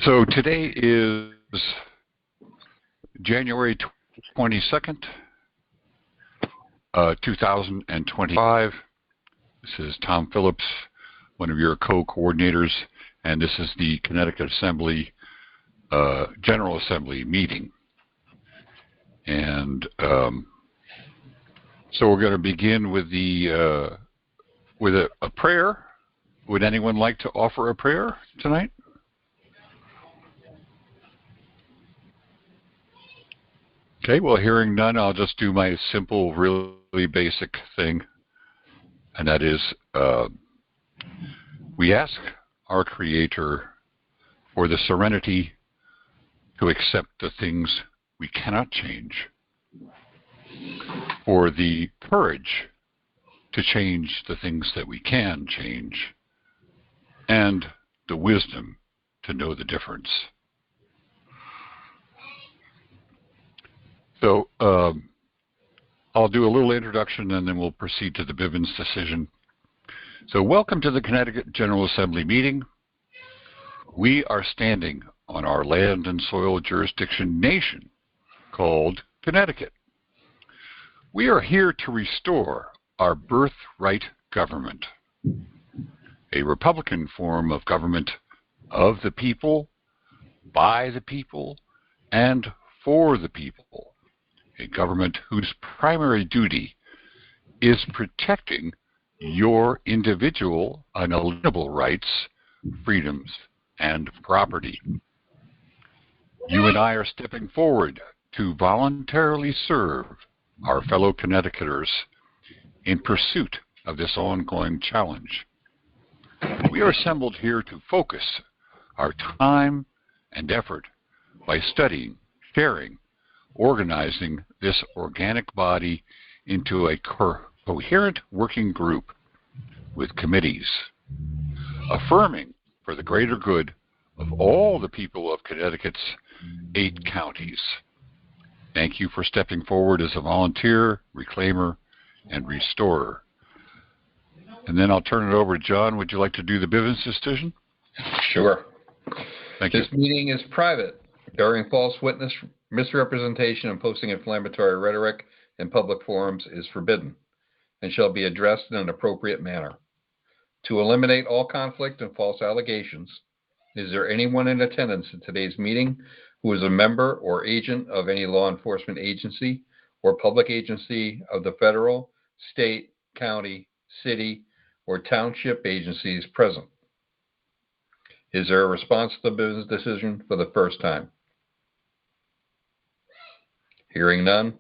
So today is January 22nd, 2025. This is Tom Phillips, one of your co-coordinators, and this is the Connecticut Assembly General Assembly meeting. And so we're going to begin with a prayer. Would anyone like to offer a prayer tonight? Okay, well, hearing none, I'll just do my simple, really basic thing, and that is we ask our Creator for the serenity to accept the things we cannot change, for the courage to change the things that we can change, and the wisdom to know the difference. So I'll do a little introduction and then we'll proceed to the Bivens decision. So welcome to the Connecticut General Assembly meeting. We are standing on our land and soil jurisdiction nation called Connecticut. We are here to restore our birthright government, a Republican form of government of the people, by the people, and for the people. A government whose primary duty is protecting your individual unalienable rights, freedoms, and property. You and I are stepping forward to voluntarily serve our fellow Connecticuters in pursuit of this ongoing challenge. We are assembled here to focus our time and effort by studying, sharing, organizing this organic body into a coherent working group with committees, affirming for the greater good of all the people of Connecticut's 8 counties. Thank you for stepping forward as a volunteer, reclaimer, and restorer. And then I'll turn it over to John. Would you like to do the Bivens decision? Sure. Thank you. This meeting is private. Bearing false witness, misrepresentation, and posting inflammatory rhetoric in public forums is forbidden and shall be addressed in an appropriate manner. To eliminate all conflict and false allegations, is there anyone in attendance at today's meeting who is a member or agent of any law enforcement agency or public agency of the federal, state, county, city, or township agencies present? Is there a response to the business decision for the first time? Hearing none,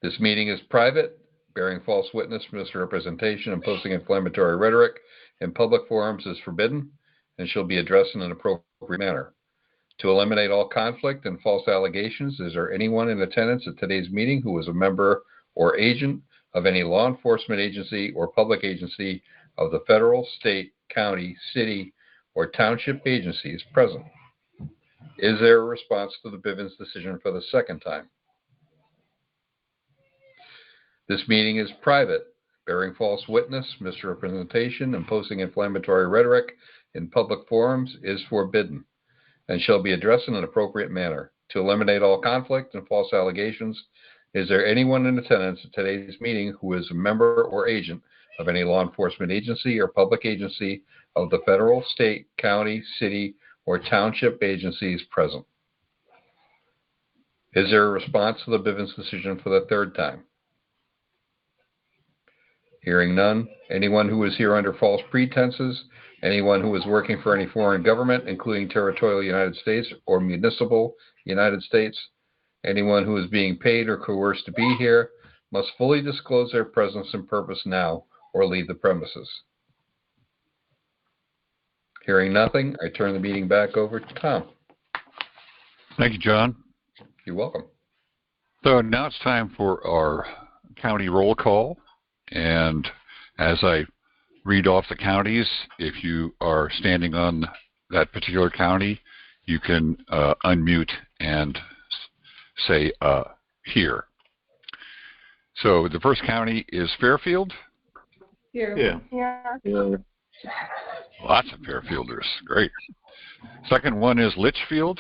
this meeting is private. Bearing false witness, misrepresentation, and posting inflammatory rhetoric in public forums is forbidden and shall be addressed in an appropriate manner. To eliminate all conflict and false allegations, is there anyone in attendance at today's meeting who is a member or agent of any law enforcement agency or public agency of the federal, state, county, city, or township agencies present? Is there a response to the Bivens decision for the second time? This meeting is private. Bearing false witness, misrepresentation, and posting inflammatory rhetoric in public forums is forbidden and shall be addressed in an appropriate manner. To eliminate all conflict and false allegations, is there anyone in attendance at today's meeting who is a member or agent of any law enforcement agency or public agency of the federal, state, county, city, or township agencies present? Is there a response to the Bivens decision for the third time? Hearing none, anyone who is here under false pretenses, anyone who is working for any foreign government, including territorial United States or municipal United States, anyone who is being paid or coerced to be here, must fully disclose their presence and purpose now or leave the premises. Hearing nothing, I turn the meeting back over to Tom. Thank you, John. You're welcome. So now it's time for our county roll call. And as I read off the counties, if you are standing on that particular county, you can unmute and say here. So the first county is Fairfield. Here. Yeah. Lots of Fairfielders. Great. Second one is Litchfield.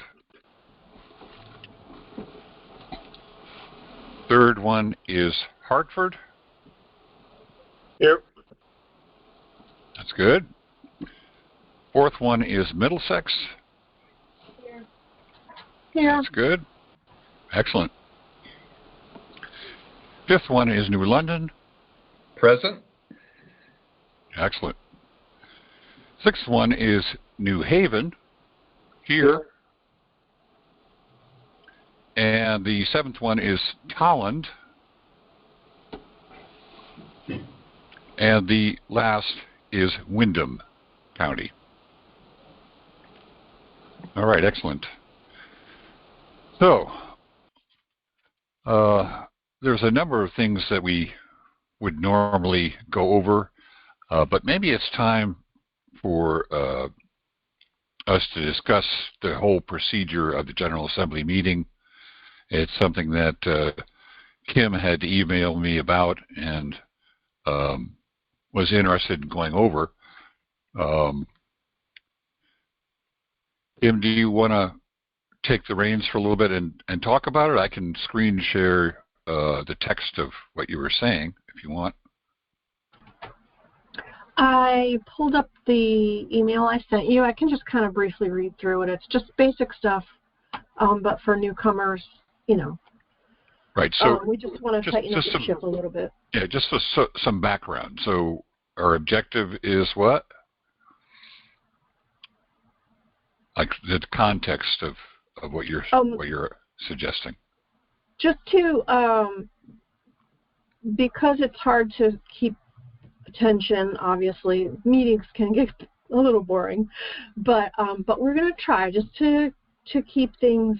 Third one is Hartford. Here. That's good. Fourth one is Middlesex. Here. That's good. Excellent. Fifth one is New London. Present. Excellent. Sixth one is New Haven. Here. And the seventh one is Tolland. And the last is Windham County. All right, excellent. So, there's a number of things that we would normally go over, but maybe it's time for us to discuss the whole procedure of the General Assembly meeting. It's something that Kim had emailed me about and was interested in going over. Kim, do you want to take the reins for a little bit and talk about it? I can screen share the text of what you were saying if you want. I pulled up the email I sent you. I can just kind of briefly read through it. It's just basic stuff, but for newcomers, you know. Right. So we just want to tighten up the ship a little bit. Yeah, just some background. So our objective is what? Like the context of what you're suggesting. Just to because it's hard to keep attention. Obviously, meetings can get a little boring, but we're going to try just to keep things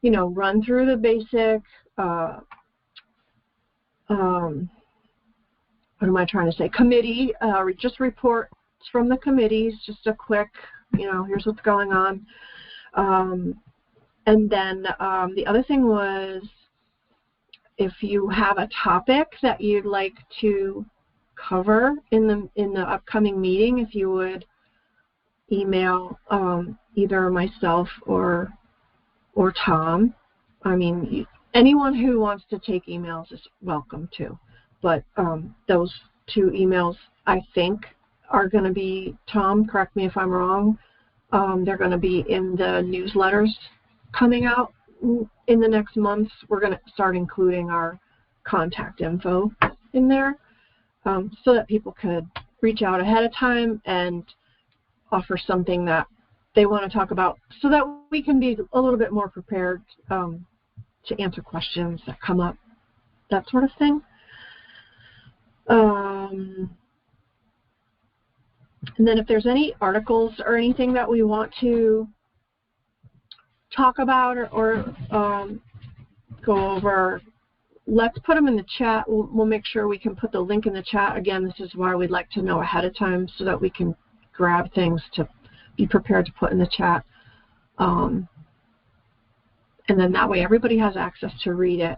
run through the basic. What am I trying to say? Committee, just reports from the committees, just a quick, here's what's going on. And then the other thing was, if you have a topic that you'd like to cover in the upcoming meeting, if you would email either myself or Tom. I mean, anyone who wants to take emails is welcome to. But those two emails, I think, are going to be, Tom, correct me if I'm wrong, they're going to be in the newsletters coming out in the next months. We're going to start including our contact info in there so that people could reach out ahead of time and offer something that they want to talk about so that we can be a little bit more prepared to answer questions that come up, that sort of thing. And then if there's any articles or anything that we want to talk about or go over, let's put them in the chat. We'll make sure we can put the link in the chat. Again, this is why we'd like to know ahead of time so that we can grab things to be prepared to put in the chat. And then that way everybody has access to read it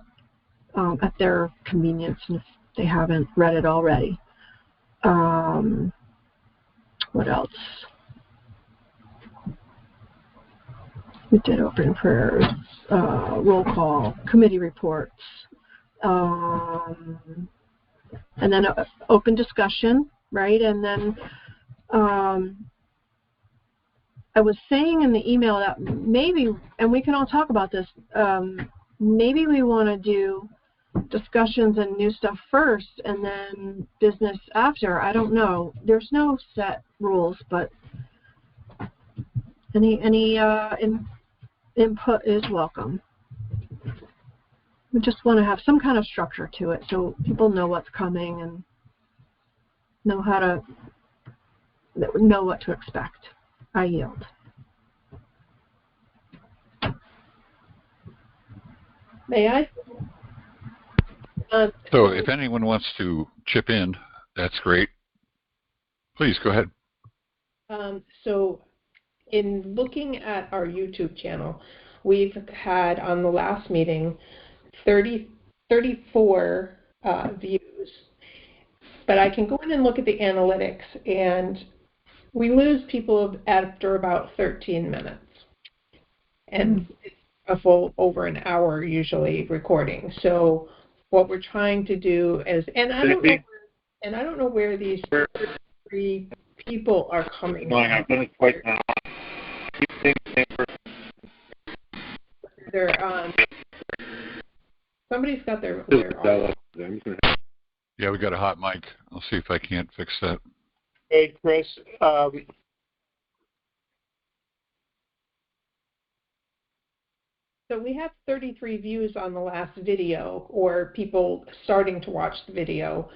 at their convenience and if they haven't read it already. What else? We did opening prayers, roll call, committee reports, and then open discussion, right? And then I was saying in the email that maybe, and we can all talk about this, maybe we want to do discussions and new stuff first and then business after. I don't know. There's no set rules, but any input is welcome. We just want to have some kind of structure to it so people know what's coming and know what to expect. I yield. May I? So if anyone wants to chip in, that's great. Please go ahead. So in looking at our YouTube channel, we've had on the last meeting 34 views. But I can go in and look at the analytics, and we lose people after about 13 minutes. And it's a full over an hour usually recording. So what we're trying to do is, and I don't know where these 3 people are coming from. They're somebody's got their Yeah, we got a hot mic. I'll see if I can't fix that. Hey, Chris. So we have 33 views on the last video, or people starting to watch the video.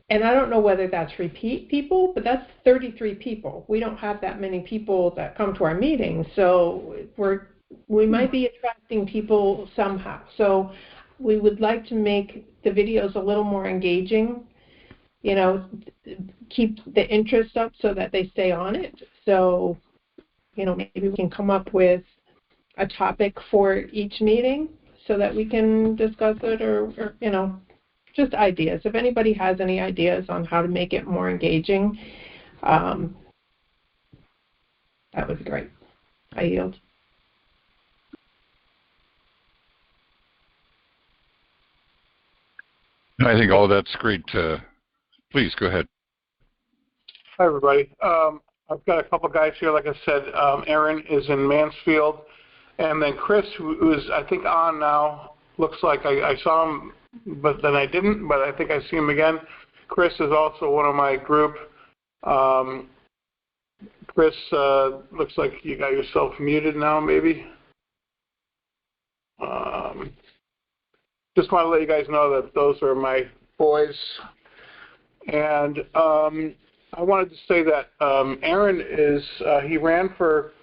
And I don't know whether that's repeat people, but that's 33 people. We don't have that many people that come to our meetings, so we might be attracting people somehow. So we would like to make the videos a little more engaging, you know, keep the interest up so that they stay on it. So, you know, maybe we can come up with a topic for each meeting so that we can discuss it, or you know, just ideas. If anybody has any ideas on how to make it more engaging, that would be great. I yield. I think all that's great. Please go ahead. Hi, everybody. I've got a couple guys here. Like I said, Aaron is in Mansfield. And then Chris, who is, I think, on now, looks like I saw him, but then I didn't, but I think I see him again. Chris is also one of my group. Chris, looks like you got yourself muted now, maybe. Just want to let you guys know that those are my boys. And I wanted to say that Aaron is, he ran for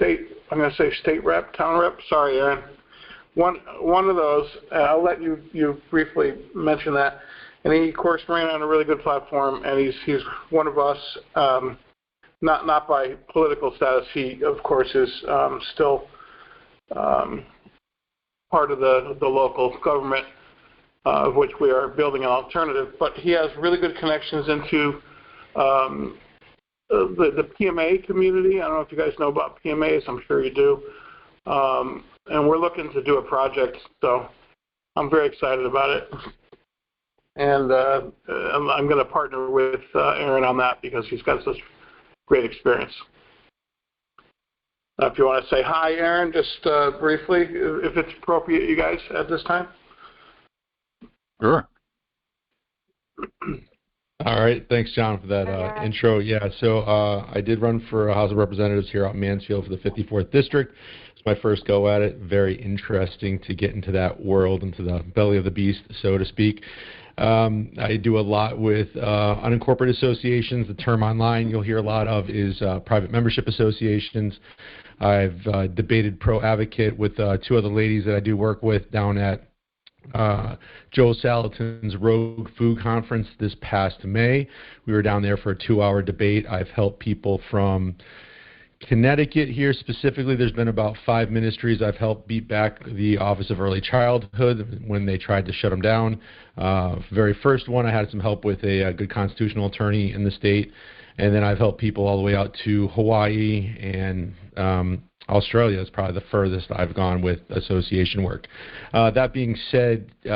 I'm going to say state rep, town rep. Sorry, Aaron. One of those. I'll let you briefly mention that. And he, of course, ran on a really good platform, and he's one of us. Not by political status. He, of course, is still part of the local government, of which we are building an alternative. But he has really good connections into the PMA community. I don't know if you guys know about PMAs. I'm sure you do. And we're looking to do a project, so I'm very excited about it. And I'm going to partner with Aaron on that because he's got such great experience. If you want to say hi, Aaron, just briefly, if it's appropriate, you guys, at this time. Sure. All right. Thanks, John, for that intro. Yeah, so I did run for House of Representatives here out in Mansfield for the 54th District. It's my first go at it. Very interesting to get into that world, into the belly of the beast, so to speak. I do a lot with unincorporated associations. The term online you'll hear a lot of is private membership associations. I've debated pro-advocate with 2 other ladies that I do work with down at Joe Salatin's Rogue Food Conference this past May. We were down there for a 2-hour debate. I've helped people from Connecticut here specifically. There's been about 5 ministries I've helped beat back the Office of Early Childhood when they tried to shut them down. Very first one, I had some help with a good constitutional attorney in the state. And then I've helped people all the way out to Hawaii, and Australia is probably the furthest I've gone with association work. That being said, who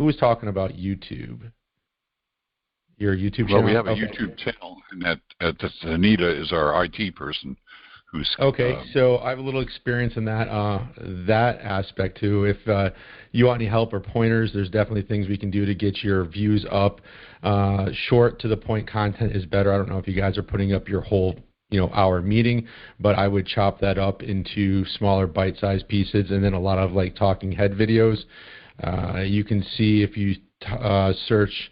was talking about YouTube? Your YouTube channel? Well, we have a YouTube channel, and that's Anita is our IT person. Who's okay, so I have a little experience in that aspect too. If you want any help or pointers, there's definitely things we can do to get your views up. Short to the point content is better. I don't know if you guys are putting up your whole hour meeting, but I would chop that up into smaller bite-sized pieces, and then a lot of like talking head videos. You can see if you search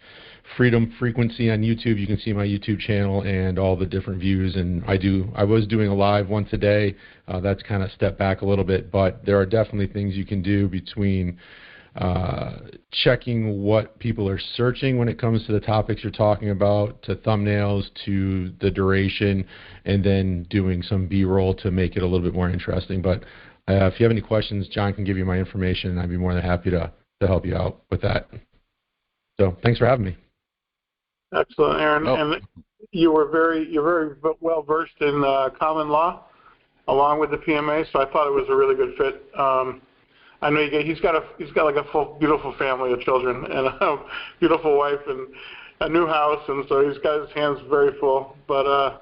Freedom Frequency on YouTube, you can see my YouTube channel and all the different views. And I was doing a live once a day. That's kind of stepped back a little bit, but there are definitely things you can do between checking what people are searching when it comes to the topics you're talking about, to thumbnails, to the duration, and then doing some B-roll to make it a little bit more interesting. But if you have any questions, John can give you my information, and I'd be more than happy to help you out with that. So thanks for having me. Excellent, Aaron. Oh. And you're very well versed in common law, along with the PMA. So I thought it was a really good fit. I know he's got like a full, beautiful family of children and a beautiful wife and a new house, and so he's got his hands very full. But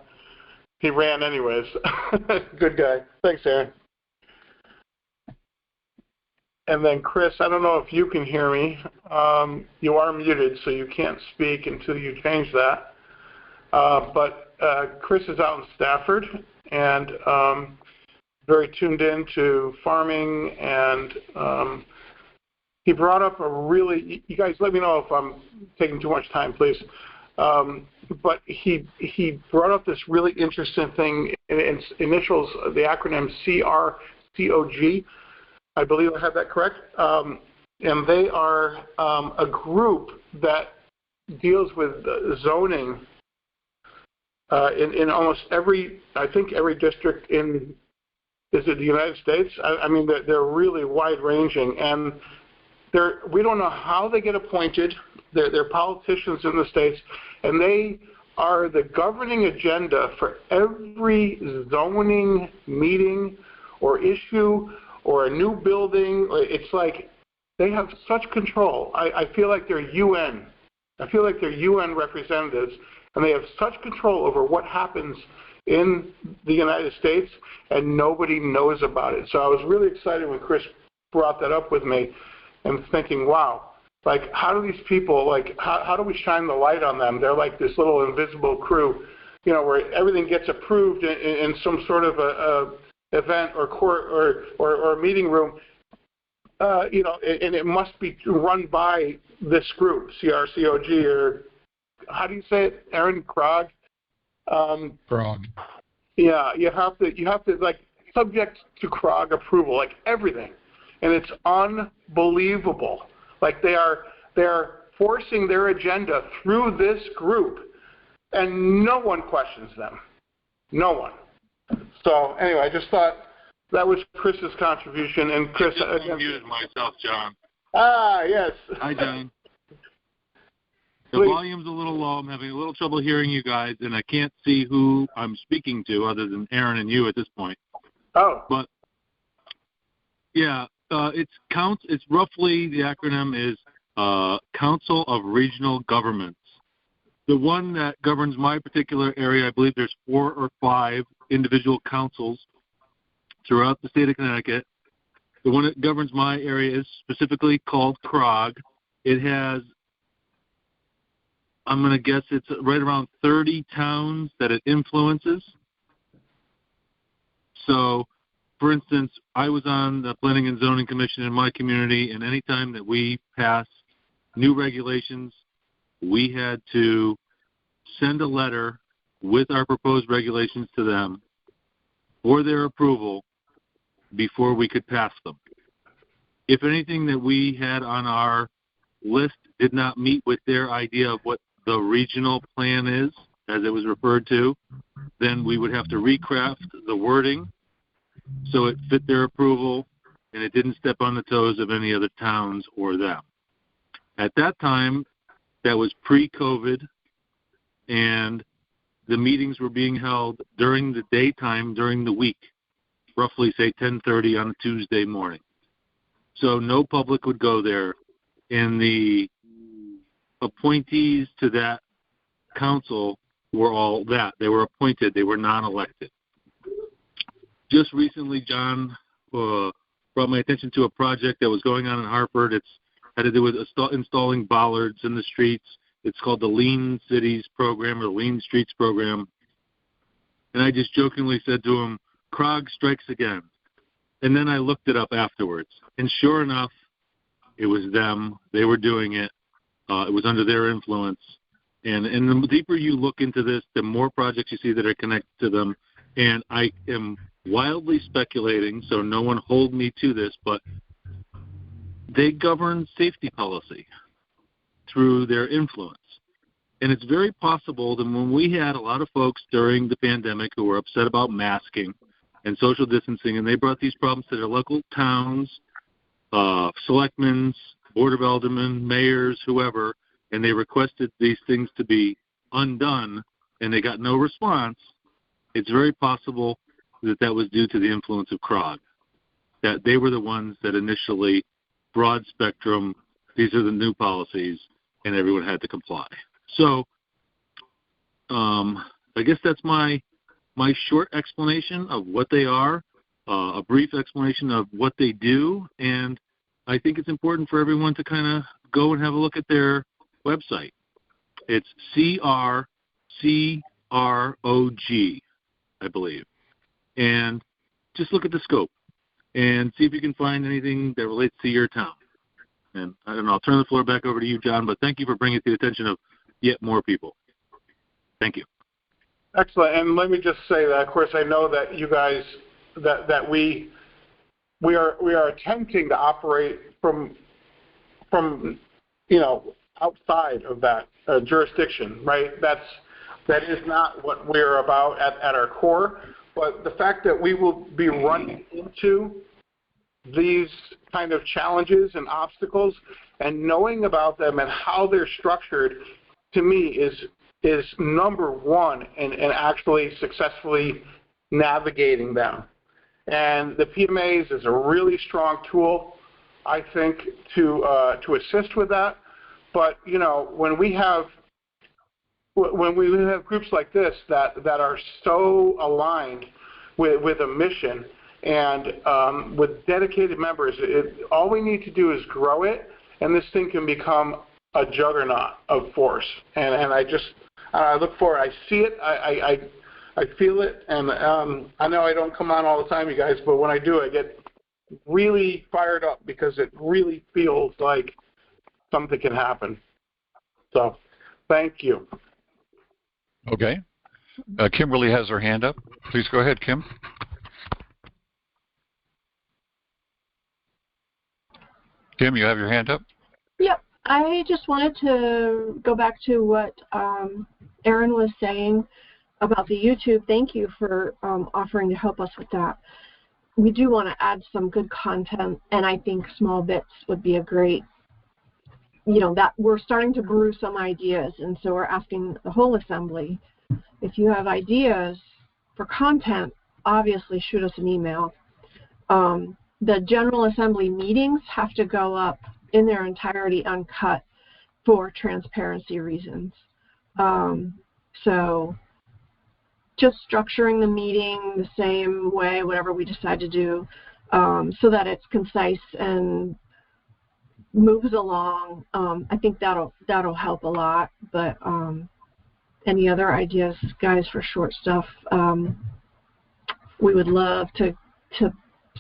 he ran anyways. Good guy. Thanks, Aaron. And then Chris, I don't know if you can hear me. You are muted, so you can't speak until you change that. But Chris is out in Stafford and very tuned in to farming, and he brought up a really, you guys let me know if I'm taking too much time, please. But he brought up this really interesting thing, in initials, the acronym CRCOG. I believe I have that correct. And they are a group that deals with zoning in almost every district in, is it the United States? I mean, they're really wide-ranging, and we don't know how they get appointed. They're politicians in the states, and they are the governing agenda for every zoning meeting or issue or a new building. It's like they have such control. I feel like they're UN. I feel like they're UN representatives, and they have such control over what happens in the United States, and nobody knows about it. So I was really excited when Chris brought that up with me, and thinking, wow, like how do these people, like how do we shine the light on them? They're like this little invisible crew, you know, where everything gets approved in some sort of a event or court or meeting room, you know, and it must be run by this group, CRCOG, or how do you say it, Aaron? Krog? Krog. Yeah, you have to like subject to Krog approval, like everything, and it's unbelievable. Like they're forcing their agenda through this group, and no one questions them. No one. So anyway, I just thought that was Chris's contribution, and Chris. I just muted myself, John. Ah, yes. Hi, John. The Please. volume's a little low. I'm having a little trouble hearing you guys, and I can't see who I'm speaking to other than Aaron and you at this point. Oh. But yeah, it's roughly, the acronym is Council of Regional Governments. The one that governs my particular area, I believe there's 4 or 5 individual councils throughout the state of Connecticut. The one that governs my area is specifically called CROG. It has, I'm going to guess it's right around 30 towns that it influences. So, for instance, I was on the Planning and Zoning Commission in my community, and any time that we passed new regulations, we had to send a letter with our proposed regulations to them for their approval before we could pass them. If anything that we had on our list did not meet with their idea of what the regional plan is, as it was referred to, then we would have to recraft the wording so it fit their approval and it didn't step on the toes of any other towns or them. At that time, that was pre-COVID, and the meetings were being held during the daytime, during the week, roughly, say, 10:30 on a Tuesday morning. So no public would go there, and the appointees to that council were all that. They were appointed. They were non-elected. Just recently, John brought my attention to a project that was going on in Hartford. It's had to do with installing bollards in the streets. It's called the Lean Cities Program or the Lean Streets Program. And I just jokingly said to him, Krog strikes again. And then I looked it up afterwards. And sure enough, it was them. They were doing it. It was under their influence. And the deeper you look into this, the more projects you see that are connected to them. And I am wildly speculating, so no one hold me to this, but they govern safety policy through their influence. And it's very possible that when we had a lot of folks during the pandemic who were upset about masking and social distancing, and they brought these problems to their local towns, selectmen, board of aldermen, mayors, whoever, and they requested these things to be undone and they got no response, it's very possible that that was due to the influence of CROG, that they were the ones that initially broad spectrum, these are the new policies, and everyone had to comply. So I guess that's my short explanation of what they are, a brief explanation of what they do, and I think it's important for everyone to kind of go and have a look at their website. It's CRCROG, I believe. And just look at the scope and see if you can find anything that relates to your town. And I don't know, I'll turn the floor back over to you, John, but thank you for bringing it to the attention of yet more people. Thank you. Excellent. And let me just say that, of course, I know that you guys, that we are attempting to operate from outside of that jurisdiction, right? That is not what we're about at our core. But the fact that we will be running into these kind of challenges and obstacles and knowing about them and how they're structured, to me, is number one in actually successfully navigating them. And the PMAs is a really strong tool, I think, to assist with that. But, when we have groups like this that are so aligned with a mission and with dedicated members, all we need to do is grow it, and this thing can become a juggernaut of force. And I look forward. I see it. I feel it. And I know I don't come on all the time, you guys, but when I do, I get really fired up because it really feels like something can happen. So, thank you. Okay. Kimberly has her hand up. Please go ahead, Kim. Kim, you have your hand up? Yep. I just wanted to go back to what Aaron was saying about the YouTube. Thank you for offering to help us with that. We do want to add some good content, and I think small bits would be a great, that we're starting to brew some ideas, and so we're asking the whole assembly, if you have ideas for content, obviously shoot us an email. The General Assembly meetings have to go up in their entirety uncut for transparency reasons. So just structuring the meeting the same way, whatever we decide to do, so that it's concise and moves along. I think that'll help a lot. But any other ideas, guys, for short stuff? We would love to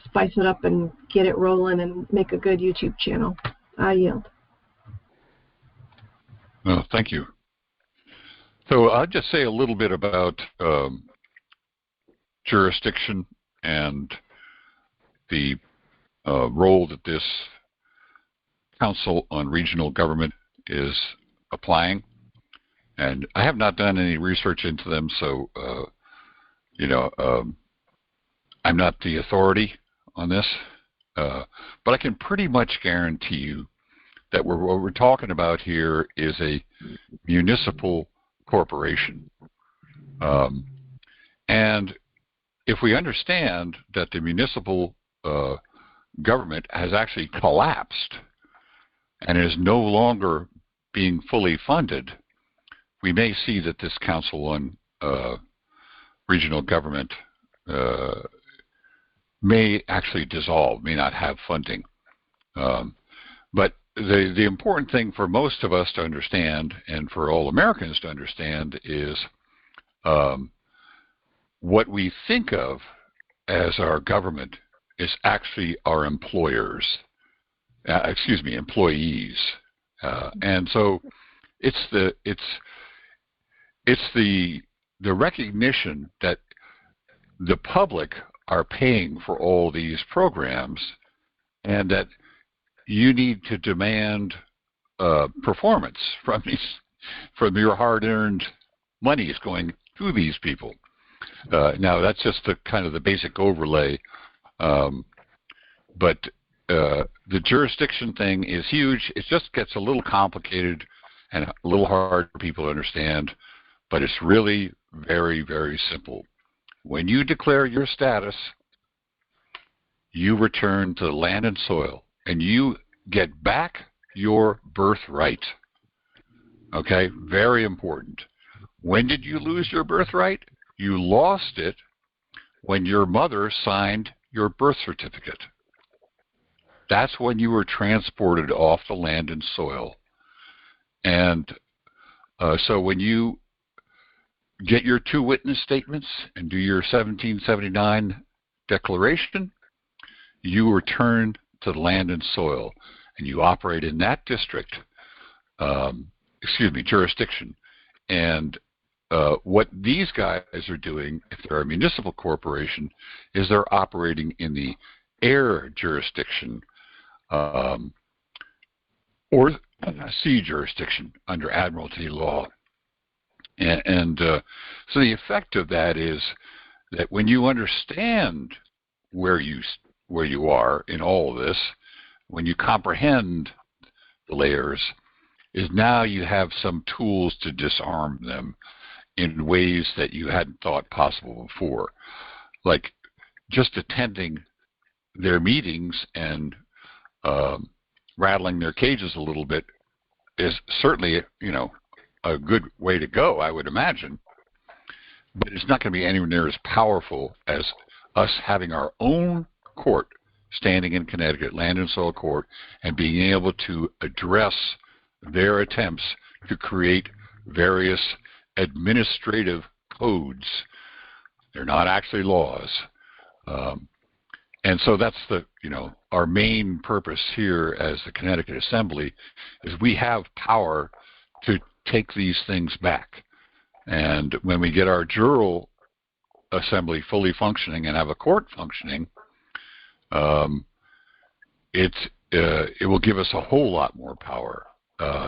spice it up and get it rolling and make a good YouTube channel. I yield. Well, thank you. So I'll just say a little bit about jurisdiction and the role that this Council on Regional Government is applying. And I have not done any research into them, so, I'm not the authority on this. But I can pretty much guarantee you that what we're talking about here is a municipal corporation. And if we understand that the municipal government has actually collapsed and is no longer being fully funded, we may see that this Council on Regional Government may actually dissolve, may not have funding. But the important thing for most of us to understand, and for all Americans to understand, is what we think of as our government is actually our employers, employees. And so it's the recognition that the public are paying for all these programs, and that you need to demand performance from your hard-earned monies going to these people. Now, that's just the kind of the basic overlay, but the jurisdiction thing is huge. It just gets a little complicated and a little hard for people to understand. but it's really very, very simple. When you declare your status, you return to the land and soil, and you get back your birthright. Okay, very important. When did you lose your birthright? You lost it when your mother signed your birth certificate. That's when you were transported off the land and soil. And so when you get your 2 witness statements and do your 1779 declaration, you return to the land and soil, and you operate in that district, jurisdiction. And what these guys are doing, if they're a municipal corporation, is they're operating in the air jurisdiction or sea jurisdiction under admiralty law. And so the effect of that is that when you understand where you are in all of this, when you comprehend the layers, is now you have some tools to disarm them in ways that you hadn't thought possible before. Like just attending their meetings and rattling their cages a little bit is certainly, a good way to go, I would imagine. But it's not going to be anywhere near as powerful as us having our own court standing in Connecticut, land and soil court, and being able to address their attempts to create various administrative codes. They're not actually laws. And so that's our main purpose here as the Connecticut Assembly is we have power to take these things back. And when we get our jural assembly fully functioning and have a court functioning, it will give us a whole lot more power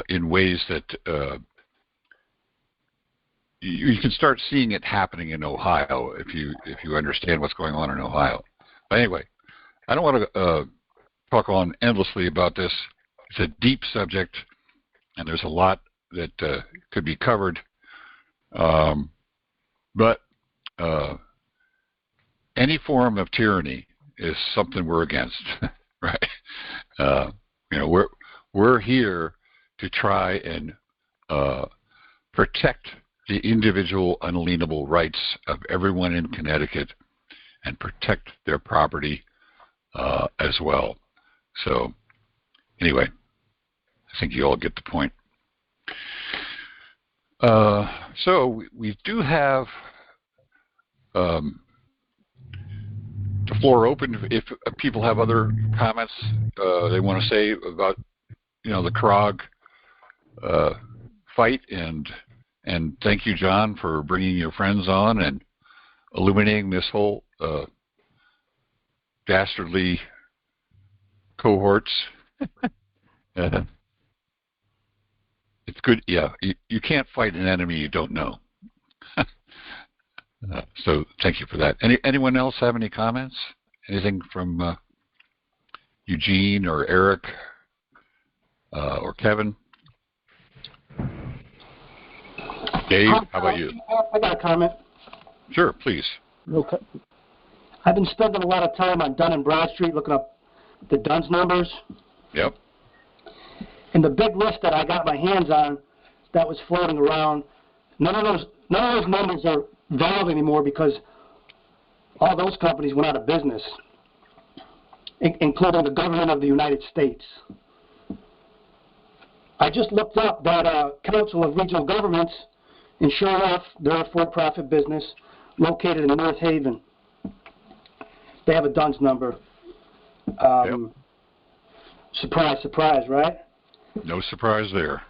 in ways that you can start seeing it happening in Ohio if you understand what's going on in Ohio. But anyway, I don't want to talk on endlessly about this. It's a deep subject, and there's a lot that could be covered. But any form of tyranny is something we're against, right? We're here to try and protect the individual unalienable rights of everyone in Connecticut and protect their property as well. So anyway, I think you all get the point. So we do have the floor open if people have other comments they want to say about the Krog fight, and thank you, John, for bringing your friends on and illuminating this whole dastardly cohorts. It's good. Yeah, you can't fight an enemy you don't know. So thank you for that. Anyone else have any comments? Anything from Eugene or Eric or Kevin? Dave, how about you? I got a comment. Sure, please. Okay. I've been spending a lot of time on Dun and Bradstreet looking up the DUNS numbers. Yep. And the big list that I got my hands on that was floating around, none of those numbers are valid anymore because all those companies went out of business, including the government of the United States. I just looked up that Council of Regional Governments, and sure enough, they're a for-profit business located in North Haven. They have a DUNS number. Yep. Surprise, surprise, right? No surprise there.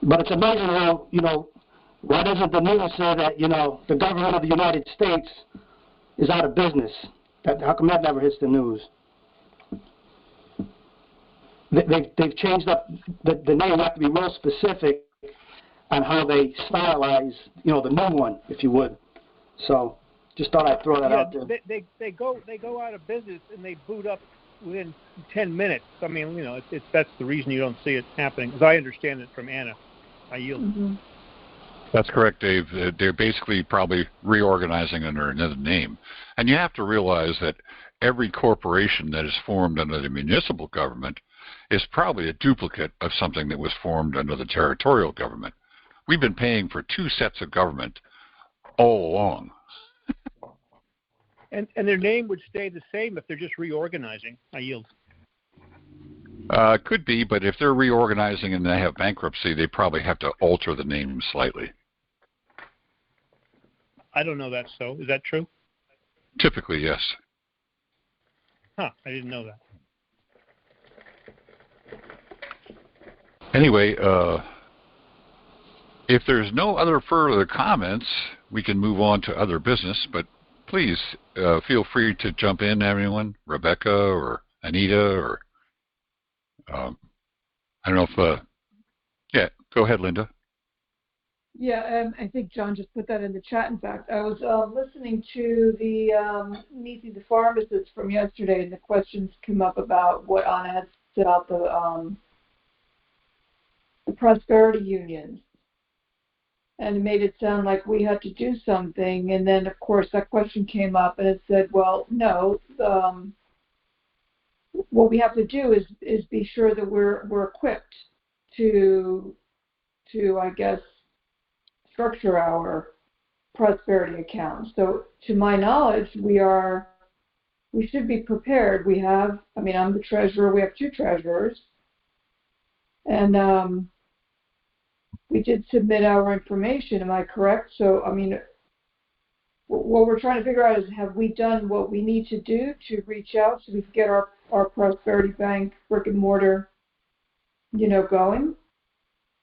But it's amazing how, why doesn't the news say that, the government of the United States is out of business? How come that never hits the news? They've changed up the name. You have to be real specific on how they stylize, the new one, if you would. So just thought I'd throw that out there. They go out of business and they boot up within 10 minutes. I mean, that's the reason you don't see it happening. As I understand it from Anna, I yield. Mm-hmm. That's correct, Dave. They're basically probably reorganizing under another name. And you have to realize that every corporation that is formed under the municipal government is probably a duplicate of something that was formed under the territorial government. We've been paying for two sets of government all along. And their name would stay the same if they're just reorganizing. I yield. Could be, but if they're reorganizing and they have bankruptcy, they probably have to alter the name slightly. I don't know that, so is that true? Typically, yes. Huh, I didn't know that. Anyway, if there's no other further comments, we can move on to other business, but please feel free to jump in, everyone, Rebecca or Anita, or I don't know if, yeah, go ahead, Linda. Yeah, I think John just put that in the chat. In fact, I was listening to the meeting the pharmacist from yesterday, and the questions came up about what Anna had said about the prosperity unions, and it made it sound like we had to do something. And then, of course, that question came up, and it said, "Well, no. What we have to do is be sure that we're equipped to I guess." Structure our prosperity account. So to my knowledge, we should be prepared. We have, I'm the treasurer, we have two treasurers, and we did submit our information, am I correct? So, what we're trying to figure out is, have we done what we need to do to reach out so we can get our prosperity bank brick and mortar, going?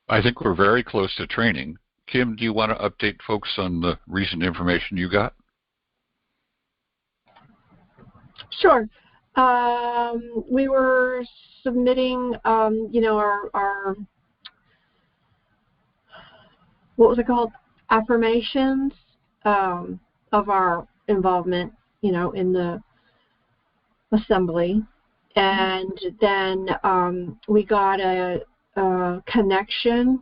I think we're very close to training. Kim, do you want to update folks on the recent information you got? Sure. We were submitting, our what was it called? Affirmations of our involvement, in the assembly. And then we got a connection,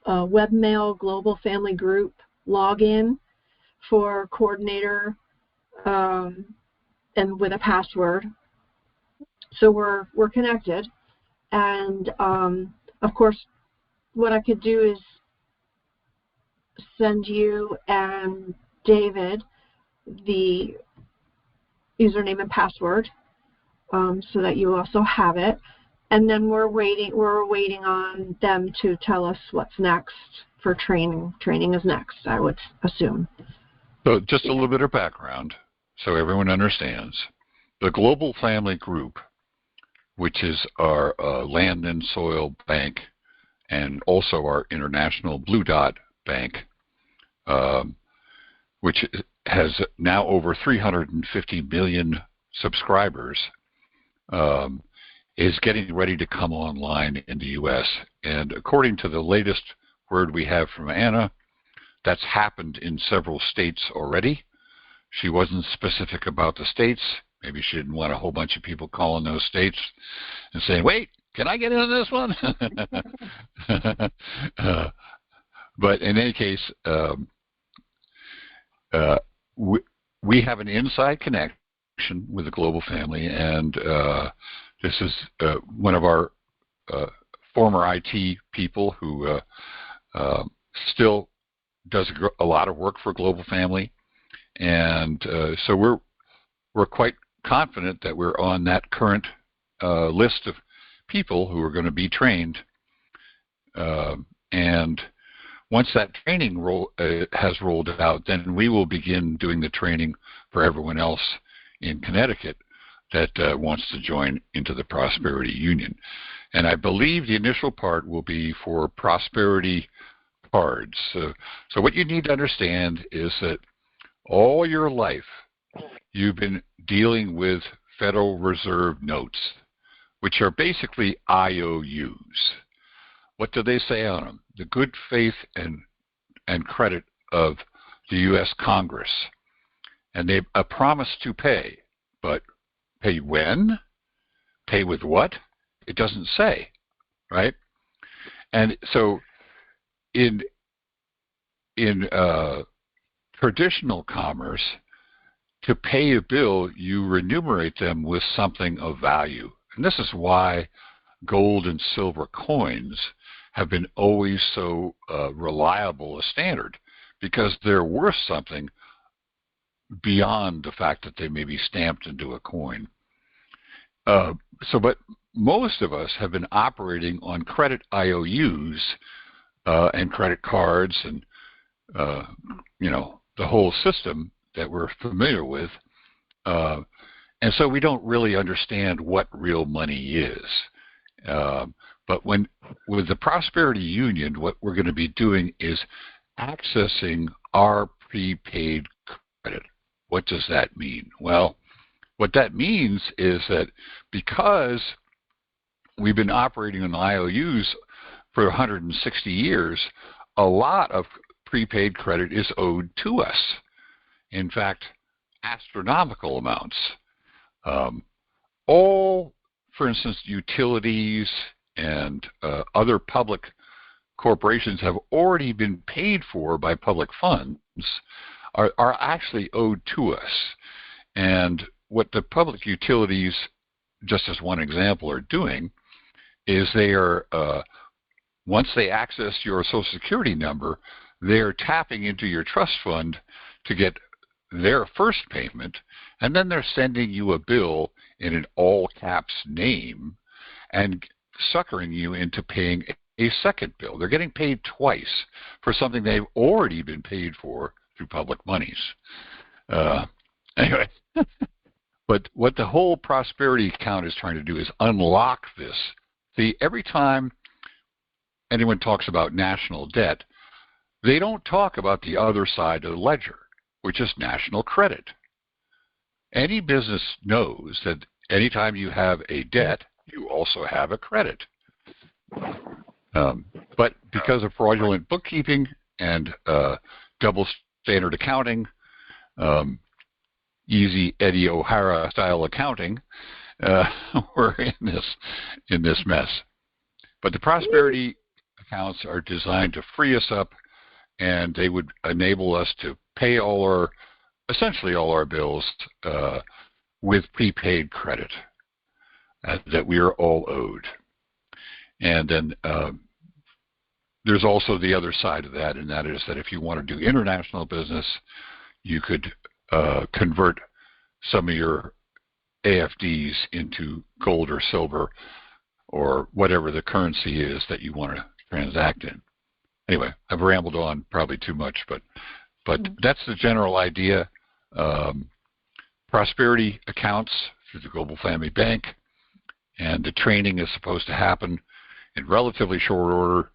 webmail global family group login for coordinator, and with a password. So we're connected, and of course, what I could do is send you and David the username and password, so that you also have it. And then we're waiting on them to tell us what's next for training. Training is next, I would assume. So just a little bit of background so everyone understands. The Global Family Group, which is our land and soil bank, and also our international Blue Dot Bank, which has now over 350 million subscribers, is getting ready to come online in the U.S. And according to the latest word we have from Anna, that's happened in several states already. She wasn't specific about the states. Maybe she didn't want a whole bunch of people calling those states and saying, wait, can I get into this one? But in any case, we have an inside connection with the global family, and this is one of our former IT people who still does a lot of work for Global Family, and so we're quite confident that we're on that current list of people who are going to be trained, and once that training has rolled out, then we will begin doing the training for everyone else in Connecticut that wants to join into the Prosperity Union. And I believe the initial part will be for prosperity cards. So what you need to understand is that all your life you've been dealing with Federal Reserve notes, which are basically IOUs. What do they say on them? The good faith and credit of the U.S. Congress. And they've a promise to pay, but pay when? Pay with what? It doesn't say, right? And so in in traditional commerce, to pay a bill, you remunerate them with something of value. And this is why gold and silver coins have been always so reliable a standard, because they're worth something beyond the fact that they may be stamped into a coin. But most of us have been operating on credit IOUs and credit cards and, the whole system that we're familiar with. And so we don't really understand what real money is. But with the Prosperity Union, what we're going to be doing is accessing our prepaid credit. What does that mean? Well, what that means is that because we've been operating on IOUs for 160 years, a lot of prepaid credit is owed to us. In fact, astronomical amounts. All, for instance, utilities and other public corporations have already been paid for by public funds are actually owed to us. And what the public utilities, just as one example, are doing is they are, once they access your Social Security number, they're tapping into your trust fund to get their first payment, and then they're sending you a bill in an all caps name and suckering you into paying a second bill. They're getting paid twice for something they've already been paid for through public monies. Anyway, but what the whole prosperity account is trying to do is unlock this. See, every time anyone talks about national debt, they don't talk about the other side of the ledger, which is national credit. Any business knows that anytime you have a debt, you also have a credit. But because of fraudulent bookkeeping and double standard accounting, easy Eddie O'Hara style accounting, we're in this mess. But the prosperity accounts are designed to free us up, and they would enable us to pay essentially all our bills with prepaid credit that we are all owed. And then there's also the other side of that, and that is that if you want to do international business, you could convert some of your AFDs into gold or silver or whatever the currency is that you want to transact in. Anyway, I've rambled on probably too much, but that's the general idea. Prosperity accounts through the Global Family Bank, and the training is supposed to happen in relatively short order.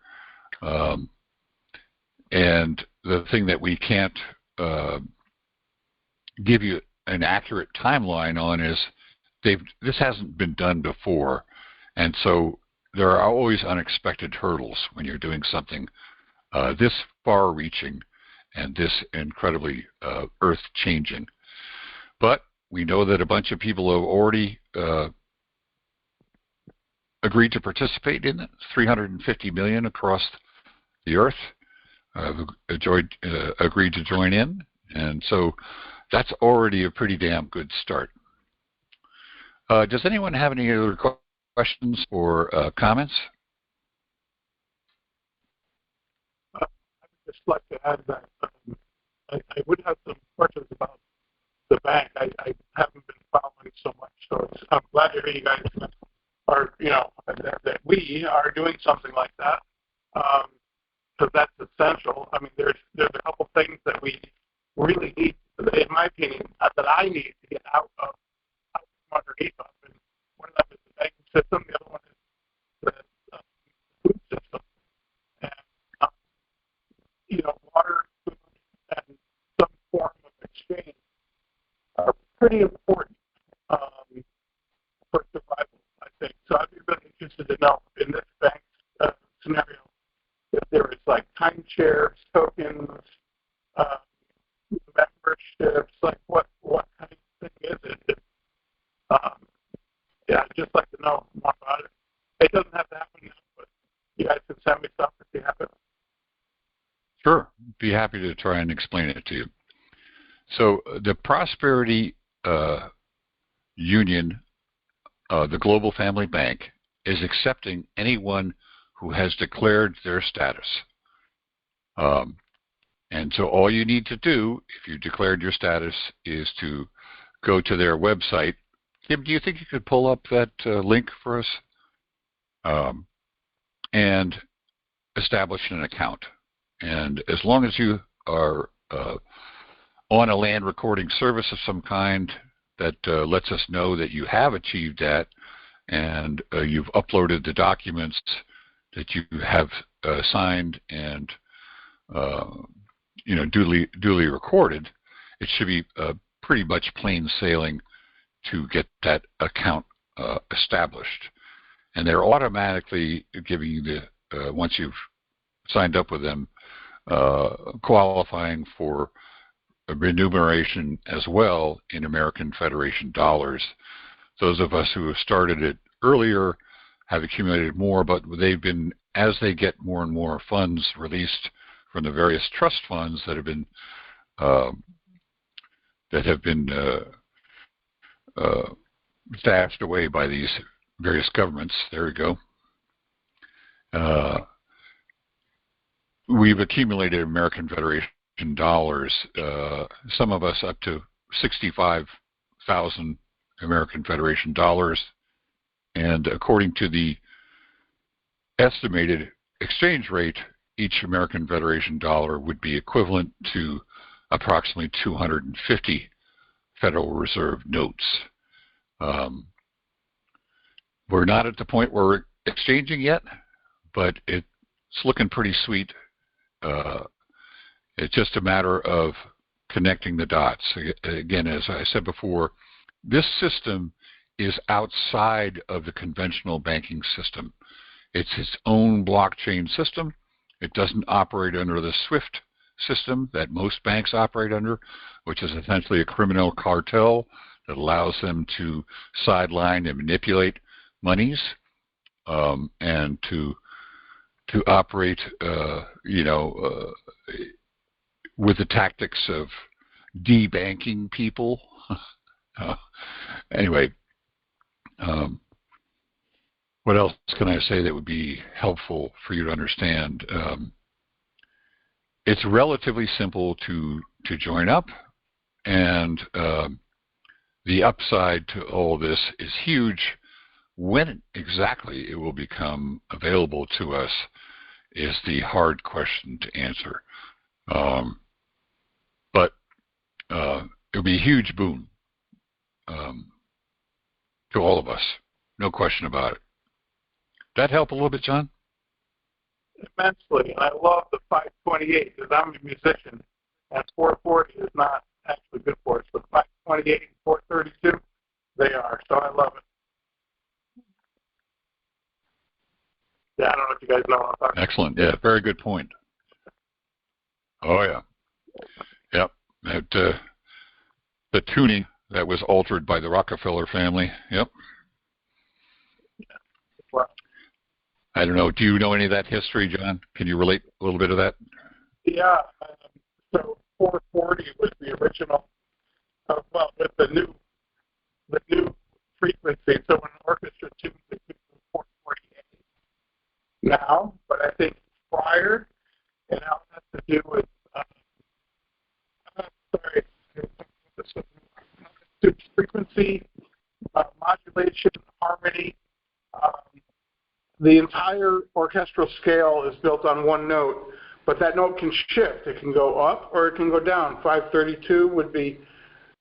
And the thing that we can't give you an accurate timeline on is this hasn't been done before, and so there are always unexpected hurdles when you're doing something this far-reaching and this incredibly earth-changing. But we know that a bunch of people have already agreed to participate in it. 350 million across the earth agreed to join in, and so that's already a pretty damn good start. Does anyone have any other questions or comments? I would just like to add that I would have some questions about the bank. I haven't been following so much, so I'm glad to hear you guys are, that we are doing something like that, because that's essential. I mean, there's a couple things that we really need, in my opinion, that I need to get out from underneath us. And one of them is the banking system. The other one is the food system. And, water, food, and some form of exchange are pretty important for survival, I think. So I'd be really interested to know in this bank scenario if there is like timeshares, tokens, memberships, like what kind of thing is it? I'd just like to know more about it. It doesn't have to happen now, but you guys can send me stuff if you have it. Sure, be happy happy to try and explain it to you. So the Prosperity Union, the Global Family Bank, is accepting anyone who has declared their status. And so all you need to do, if you declared your status, is to go to their website. Kim, do you think you could pull up that link for us? And establish an account. And as long as you are on a land recording service of some kind that lets us know that you have achieved that, and you've uploaded the documents that you have signed and duly recorded, it should be pretty much plain sailing to get that account established. And they're automatically giving you the once you've signed up with them, qualifying for a remuneration as well in American Federation dollars. Those of us who have started it earlier have accumulated more, but they've been, as they get more and more funds released from the various trust funds that have been stashed away by these various governments. There we go. We've accumulated American Federation dollars, some of us up to 65,000 American Federation dollars, and according to the estimated exchange rate, each American Federation dollar would be equivalent to approximately 250 Federal Reserve notes. We're not at the point where we're exchanging yet, but it's looking pretty sweet. It's just a matter of connecting the dots. Again, as I said before, this system is outside of the conventional banking system. It's its own blockchain system. It doesn't operate under the SWIFT system that most banks operate under, which is essentially a criminal cartel that allows them to sideline and manipulate monies and to operate, with the tactics of debanking people. Anyway, what else can I say that would be helpful for you to understand? It's relatively simple to join up, and the upside to all this is huge. When exactly it will become available to us is the hard question to answer. But it'll be a huge boon to all of us, no question about it. That help a little bit, John? Immensely. I love the 528 because I'm a musician, and 440 is not actually good for us, but 528 and 432, they are. So I love it. Yeah, I don't know if you guys know what I'm talking about. Excellent. Yeah, very good point. Oh, yeah. Yep. The tuning that was altered by the Rockefeller family. Yep. Well, I don't know. Do you know any of that history, John? Can you relate a little bit of that? yeah. So 440 was the original, with the new frequency. So when an orchestra tunes it to 448 now, but I think prior, and how it has to do with frequency, modulation, harmony. The entire orchestral scale is built on one note, but that note can shift. It can go up or it can go down. 532 would be,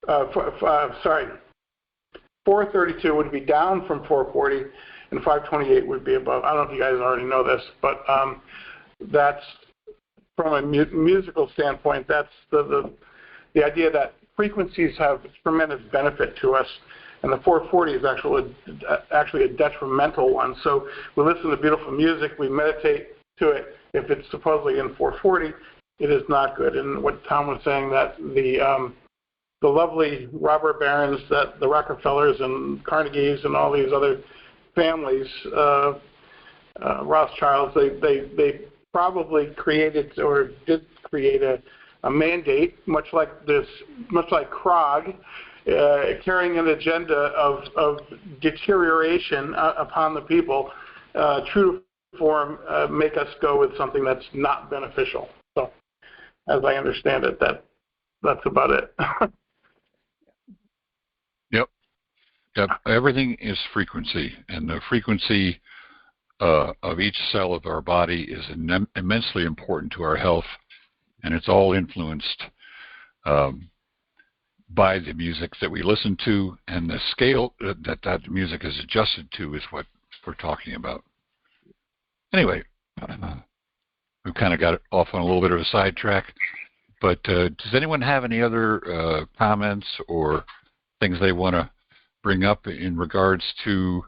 432 would be down from 440, and 528 would be above. I don't know if you guys already know this, but that's from a musical standpoint. That's the idea that frequencies have tremendous benefit to us, and the 440 is actually a detrimental one. So we listen to beautiful music, we meditate to it. If it's supposedly in 440, it is not good. And what Tom was saying, that the lovely robber barons, that the Rockefellers and Carnegies and all these other families, Rothschilds, they probably created or did create a mandate, much like Krog, carrying an agenda of deterioration upon the people. True to form, make us go with something that's not beneficial. So, as I understand it, that's about it. Yep. Everything is frequency, and the frequency of each cell of our body is immensely important to our health, and it's all influenced by the music that we listen to, and the scale that music is adjusted to is what we're talking about. Anyway, we've kind of got off on a little bit of a sidetrack, but does anyone have any other comments or things they want to bring up in regards to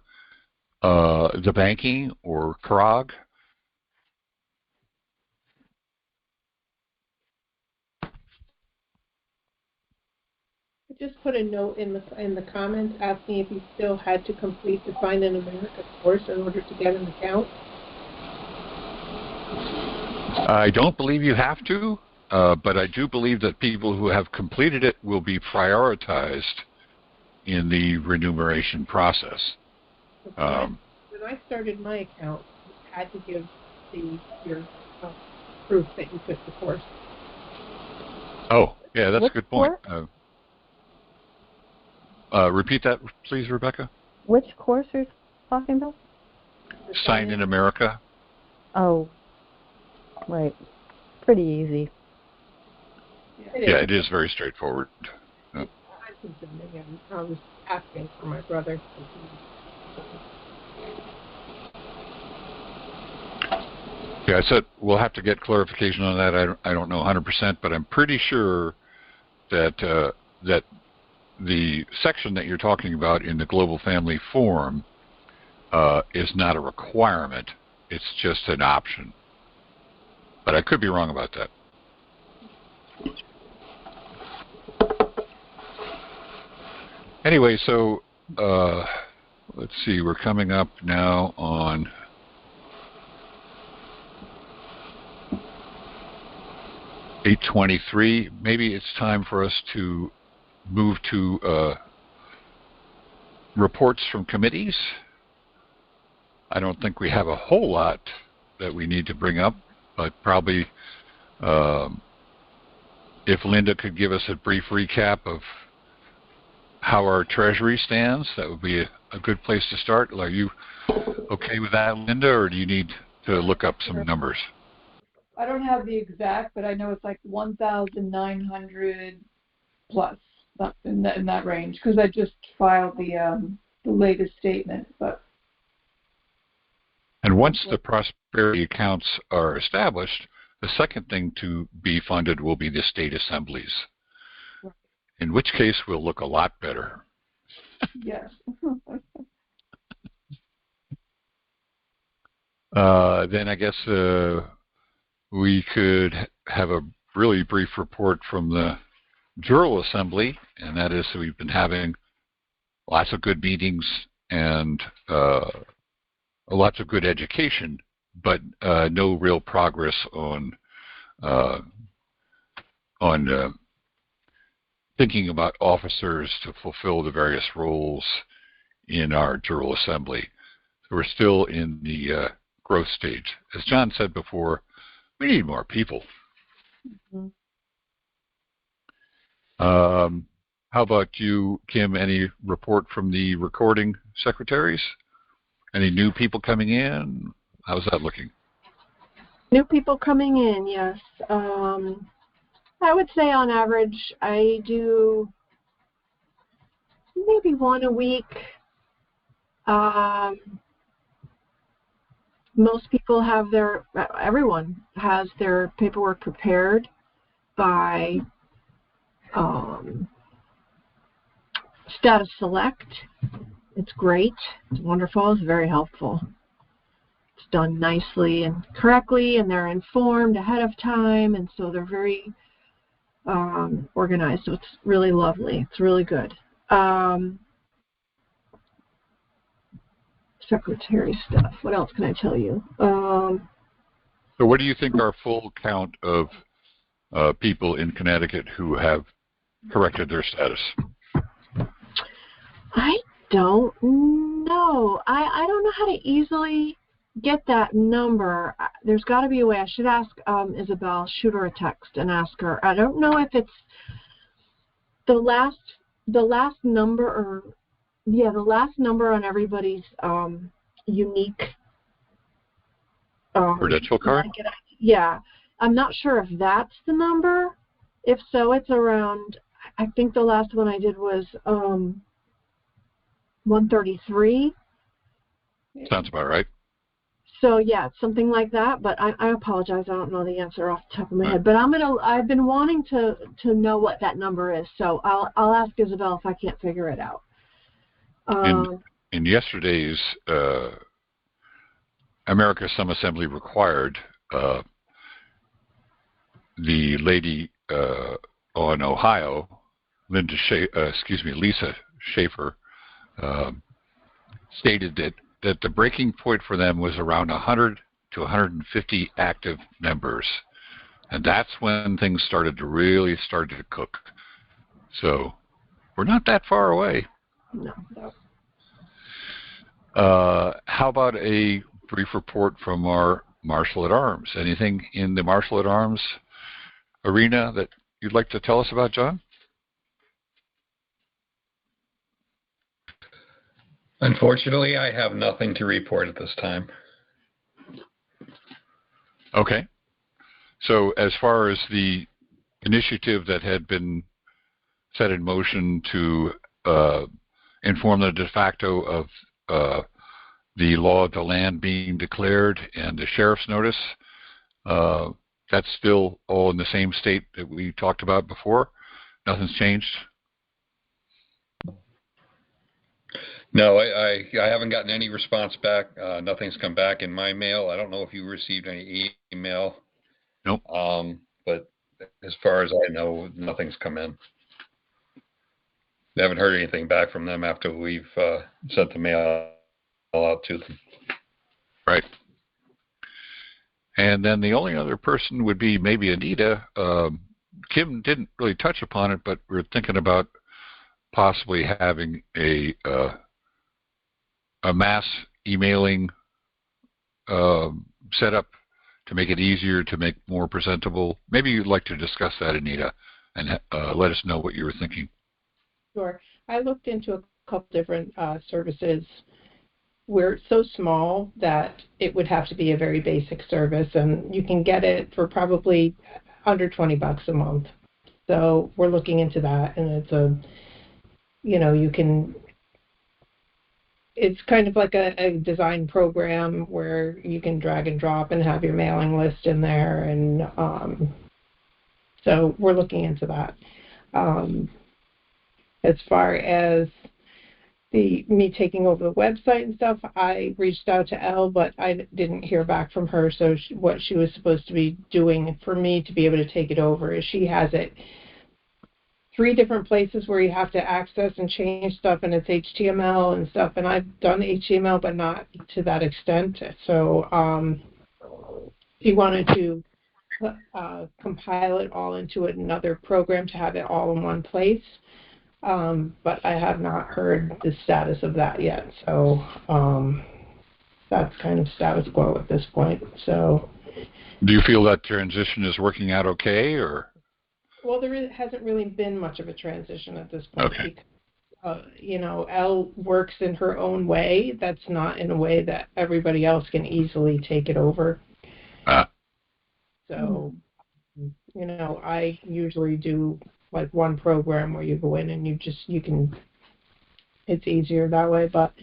the banking or Krog? I just put a note in the comments asking if you still had to complete the Find an America course in order to get an account. I don't believe you have to, but I do believe that people who have completed it will be prioritized in the remuneration process. When I started my account, you had to give your proof that you took the course. Oh, yeah, that's a good point. Repeat that, please, Rebecca. Which course are you talking about? Sign in America. Oh, right. Pretty easy. Yeah, it is very straightforward. I was asking for my brother. Yeah, I said we'll have to get clarification on that. I don't know 100%, but I'm pretty sure that that the section that you're talking about in the Global Family Forum is not a requirement. It's just an option. But I could be wrong about that. Anyway, so let's see. We're coming up now on 8:23. Maybe it's time for us to move to reports from committees. I don't think we have a whole lot that we need to bring up, but probably if Linda could give us a brief recap of how our Treasury stands, that would be a good place to start. Are you okay with that, Linda, or do you need to look up some numbers? I don't have the exact, but I know it's like 1,900 plus in that range, because I just filed the latest statement. And once the prosperity accounts are established, the second thing to be funded will be the state assemblies, in which case we'll look a lot better. Yes. Then I guess we could have a really brief report from the General Assembly, and that is that we've been having lots of good meetings and lots of good education, but no real progress on thinking about officers to fulfill the various roles in our General Assembly. So we're still in the growth stage. As John said before, we need more people. Mm-hmm. How about you, Kim? Any report from the recording secretaries? Any new people coming in? How's that looking? New people coming in, yes. I would say on average I do maybe one a week. Most people have everyone has their paperwork prepared by Status Select. It's great. It's wonderful. It's very helpful. It's done nicely and correctly, and they're informed ahead of time, and so they're very organized. So it's really lovely. It's really good. Secretary stuff. What else can I tell you? So what do you think our full count of people in Connecticut who have corrected their status? I don't know. I don't know how to easily get that number. There's got to be a way. I should ask Isabel, shoot her a text and ask her. I don't know if it's the last number, or the last number on everybody's unique credential card. Yeah, I'm not sure if that's the number. If so, it's around. I think the last one I did was 133. Sounds about right. So yeah, something like that. But I apologize. I don't know the answer off the top of my head. But I've been wanting to know what that number is. So I'll ask Isabel if I can't figure it out. In yesterday's America Some Assembly required, the lady on Ohio, Lisa Schaefer, stated that the breaking point for them was around 100 to 150 active members. And that's when things started to cook. So we're not that far away. No. How about a brief report from our Marshal at Arms? Anything in the Marshal at Arms arena that you'd like to tell us about, John? Unfortunately, I have nothing to report at this time. Okay. So as far as the initiative that had been set in motion to inform the de facto of the law of the land being declared and the sheriff's notice, that's still all in the same state that we talked about before? Nothing's changed? No, I haven't gotten any response back. Nothing's come back in my mail. I don't know if you received any email. Nope. But as far as I know, nothing's come in. I haven't heard anything back from them after we've sent the mail out to them. Right. And then the only other person would be maybe Anita. Kim didn't really touch upon it, but we're thinking about possibly having a mass emailing set up to make it easier, to make more presentable. Maybe you'd like to discuss that, Anita, and let us know what you were thinking. Sure. I looked into a couple different services. We're so small that it would have to be a very basic service, and you can get it for probably under $20 a month. So we're looking into that, and it's kind of like a design program where you can drag and drop and have your mailing list in there, and so we're looking into that. As far as me taking over the website and stuff, I reached out to Elle, but I didn't hear back from her. So what she was supposed to be doing for me to be able to take it over is she has it 3 different places where you have to access and change stuff, and it's HTML and stuff. And I've done HTML, but not to that extent. So she wanted to compile it all into another program to have it all in one place. But I have not heard the status of that yet. So that's kind of status quo at this point. So, do you feel that transition is working out okay, or? Well, there hasn't really been much of a transition at this point. Okay. Because, Elle works in her own way. That's not in a way that everybody else can easily take it over. So, I usually do like one program where you go in and it's easier that way. But,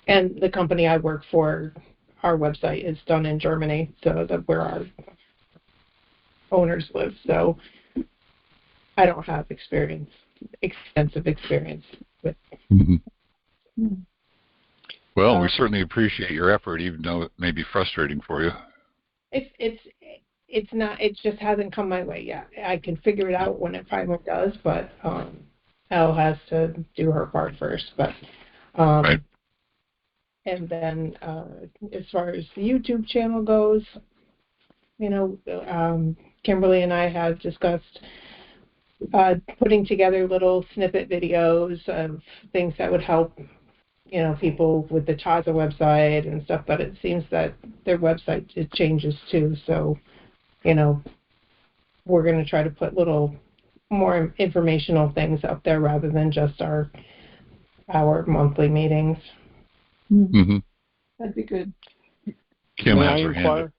and the company I work for, our website is done in Germany, so that's where our owners live. So I don't have extensive experience with. Mm-hmm. Well, we certainly appreciate your effort, even though it may be frustrating for you. It's not. It just hasn't come my way yet. I can figure it out when it finally does, but Elle has to do her part first. But right. And then as far as the YouTube channel goes, Kimberly and I have discussed putting together little snippet videos of things that would help, people with the TAZA website and stuff, but it seems that their website it changes too. So, we're going to try to put little more informational things up there rather than just our monthly meetings. Mm-hmm. That'd be good. Kim May has I her hand inquire? up.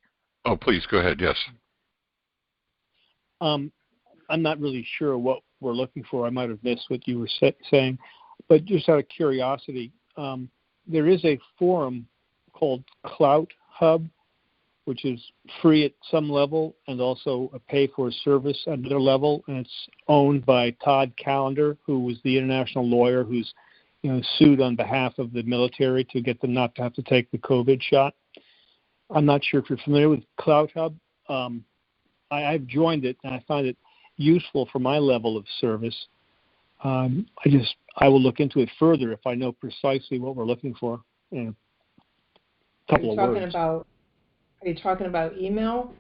Oh, please go ahead. Yes. I'm not really sure what we're looking for. I might have missed what you were saying, but just out of curiosity, there is a forum called Clout Hub, which is free at some level and also a pay-for-service at another level, and it's owned by Todd Callender, who was the international lawyer who's sued on behalf of the military to get them not to have to take the COVID shot. I'm not sure if you're familiar with Clout Hub. I've joined it, and I find it useful for my level of service. I will look into it further if I know precisely what we're looking for in a couple of words. Are you talking about email?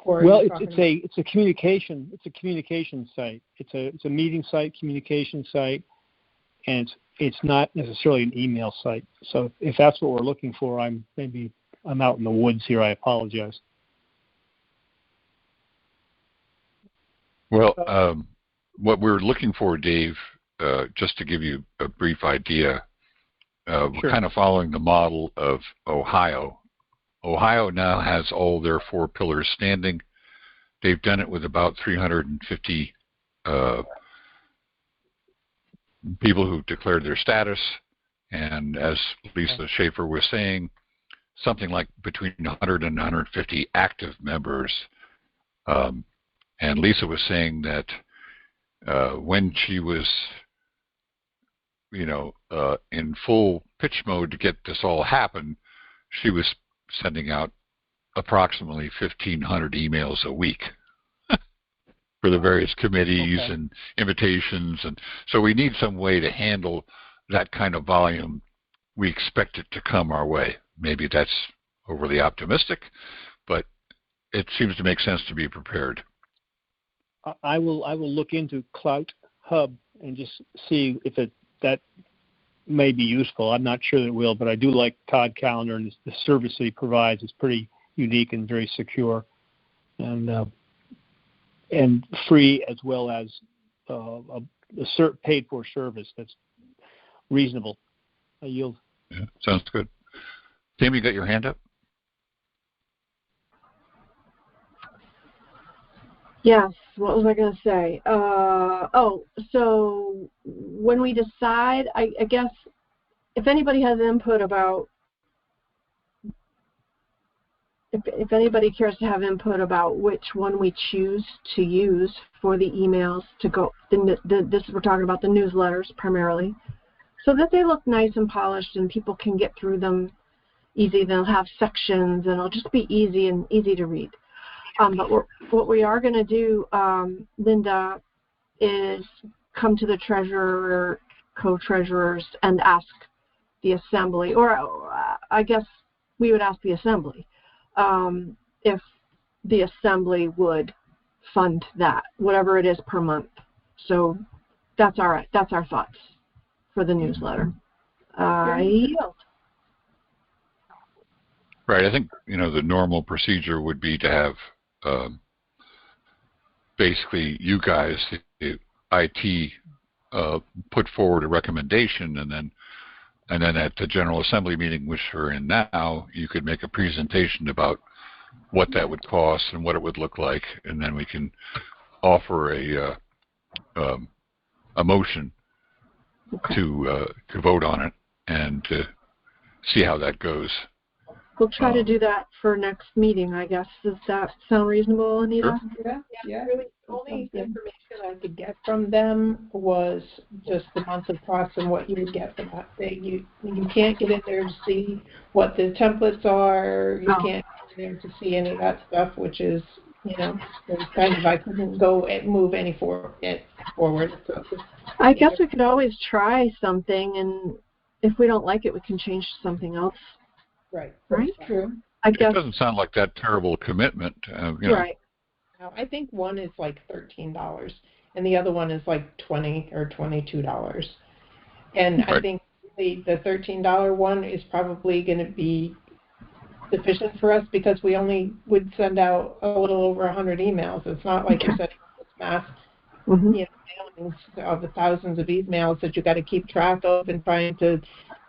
Well, it's a communication site. It's a meeting site, communication site, and it's not necessarily an email site. So if that's what we're looking for, I'm out in the woods here. I apologize. Well, what we're looking for, Dave, just to give you a brief idea, Sure. We're kind of following the model of Ohio. Ohio now has all their 4 pillars standing. They've done it with about 350 people who've declared their status, and as Lisa Schaefer was saying, something like between 100 and 150 active members. And Lisa was saying that when she was, in full pitch mode to get this all happen, she was sending out approximately 1,500 emails a week for the various committees and invitations. And so we need some way to handle that kind of volume. We expect it to come our way. Maybe that's overly optimistic, but it seems to make sense to be prepared. I will look into Clout Hub and just see if that may be useful. I'm not sure that it will, but I do like Todd Callender, and the service that he provides is pretty unique and very secure, and free, as well as a paid-for service that's reasonable. I yield. Yeah, sounds good. Tim, you got your hand up? Yes, what was I going to say? So when we decide, I guess if anybody has input about, if anybody cares to have input about which one we choose to use for the emails to go, this we're talking about the newsletters primarily, so that they look nice and polished and people can get through them easy. They'll have sections and it'll just be easy to read. But what we are going to do, Linda, is come to the treasurer, co-treasurers, and ask the assembly, or I guess we would ask the assembly, if the assembly would fund that, whatever it is per month. So that's our thoughts for the newsletter. I yield. Right. I think, the normal procedure would be to have basically you guys, the IT, put forward a recommendation, and then at the General Assembly meeting, which we're in now, you could make a presentation about what that would cost and what it would look like, and then we can offer a motion to vote on it and to see how that goes. We'll try to do that for next meeting, I guess. Does that sound reasonable, Anita? Sure. Yeah. Really, the only information I could get from them was just the monthly cost and what you would get for that thing. You can't get in there to see what the templates are. You can't get in there to see any of that stuff, which is, kind of, I couldn't go and move any forward. So I guess we could always try something, and if we don't like it, we can change to something else. Right. Right? True. I guess. It doesn't sound like that terrible commitment. You know. Right. Now, I think one is like $13, and the other one is like $20 or $22. And Right. I think the $13 one is probably going to be sufficient for us because we only would send out a little over 100 emails. It's not like you're sending this mass, Mm-hmm. mailings of the thousands of emails that you got to keep track of and trying to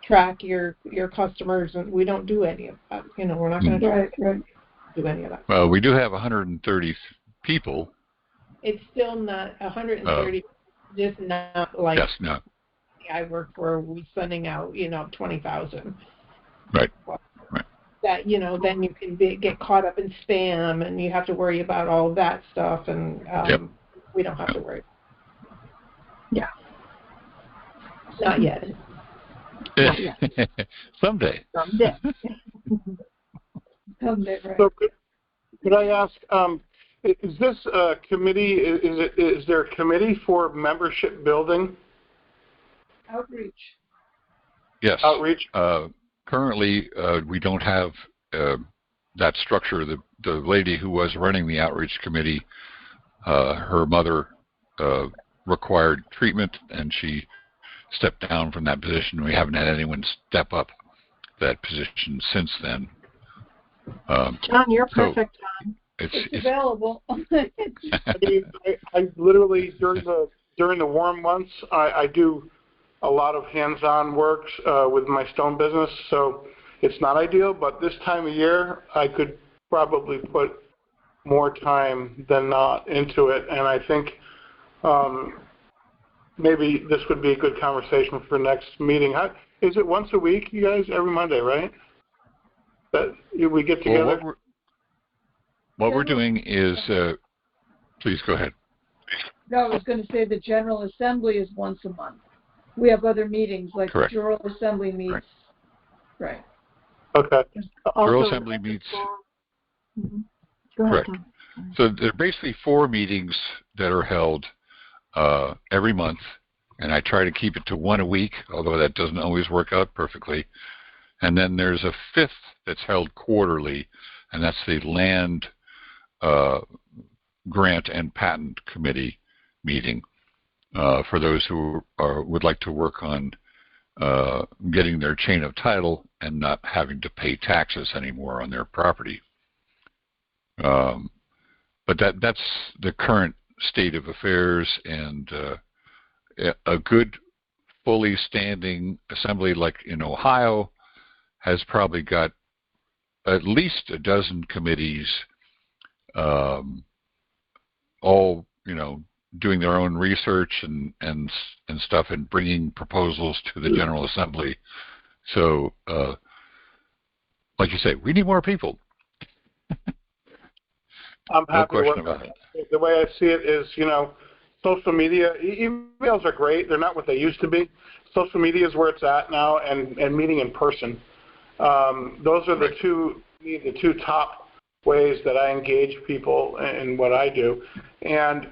track your customers. And we don't do any of that. We're not going to do any of that. Well, we do have 130 people. It's still not 130. Just not like. Yes. No. I work for, we're sending out, 20,000. Right. Right. That, then you can get caught up in spam and you have to worry about all of that stuff. And we don't have to worry. Yeah. Not yet. Someday. Someday. Someday, right. So could I ask, is this a committee, is there a committee for membership building? Outreach. Yes. Outreach. Currently, we don't have that structure. The lady who was running the outreach committee, her mother required treatment, and she stepped down from that position. We haven't had anyone step up that position since then. John, you're perfect, John. It's available. I literally during the warm months, I do a lot of hands-on work with my stone business, so it's not ideal, but this time of year I could probably put more time than not into it, and I think maybe this would be a good conversation for next meeting. Is it once a week, you guys? Every Monday, right? That we get together? Well, what we're doing is, please go ahead. No, I was going to say the General Assembly is once a month. We have other meetings, like Correct. the General Assembly meets. Right. Okay. General Assembly meets. Mm-hmm. Go ahead, Correct. Tom. So there are basically 4 meetings that are held every month, and I try to keep it to 1 a week, although that doesn't always work out perfectly. And then there's a 5th that's held quarterly, and that's the Land Grant and Patent Committee meeting for those who would like to work on getting their chain of title and not having to pay taxes anymore on their property. But that's the current state of affairs, and a good, fully standing assembly like in Ohio has probably got at least a dozen committees, all doing their own research and stuff, and bringing proposals to the General Assembly. So, like you say, we need more people. I'm happy no to question work about it. The way I see it is, social media, emails are great. They're not what they used to be. Social media is where it's at now, and meeting in person. Those are the two top ways that I engage people in what I do. And,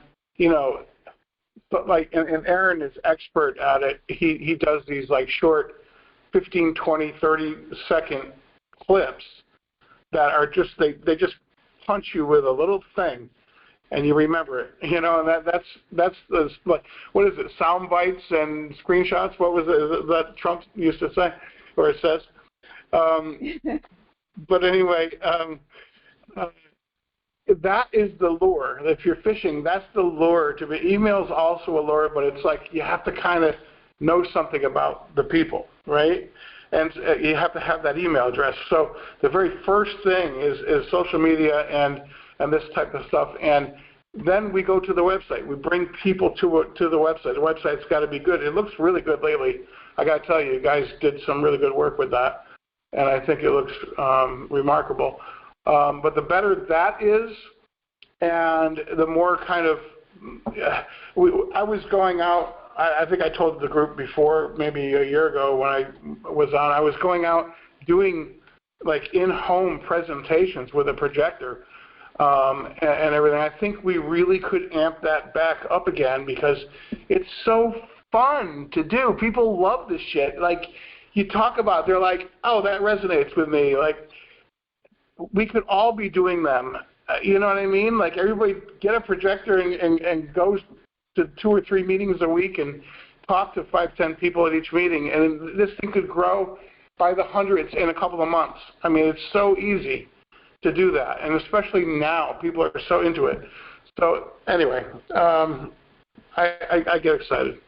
but and Aaron is expert at it. He does these like short 15, 20, 30-second clips that are just, they just punch you with a little thing, and you remember it, and that's the, what is it, sound bites and screenshots? What was it that Trump used to say, or it says? But anyway, that is the lure. If you're fishing, that's the lure. To be email's also a lure, but it's like you have to kind of know something about the people, right? And you have to have that email address. So the very first thing is social media and this type of stuff. And then we go to the website. We bring people to the website. The website's got to be good. It looks really good lately. I got to tell you, you guys did some really good work with that, and I think it looks remarkable. But the better that is, and the more kind of I was going out. I think I told the group before, maybe a year ago when I was on, I was going out doing like in-home presentations with a projector and everything. I think we really could amp that back up again because it's so fun to do. People love this shit. Like you talk about, they're like, oh, that resonates with me. Like we could all be doing them. You know what I mean? Like everybody get a projector and go to 2 or 3 meetings a week and talk to 5, 10 people at each meeting, and this thing could grow by the hundreds in a couple of months. I mean, it's so easy to do that, and especially now, people are so into it. So anyway, I get excited.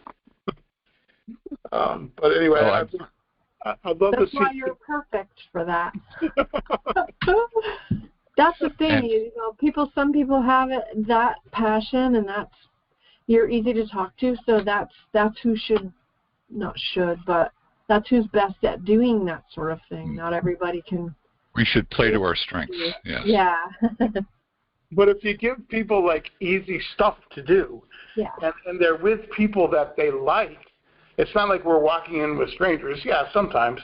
But anyway, Well, I'd love to see. That's why you're perfect for that. That's the thing, you know. Some people have that passion, and you're easy to talk to. So that's who but that's who's best at doing that sort of thing. Not everybody can. We should play to our strengths. Yes. Yeah. But if you give people like easy stuff to do, yeah, and they're with people that they like, it's not like we're walking in with strangers. Yeah, sometimes,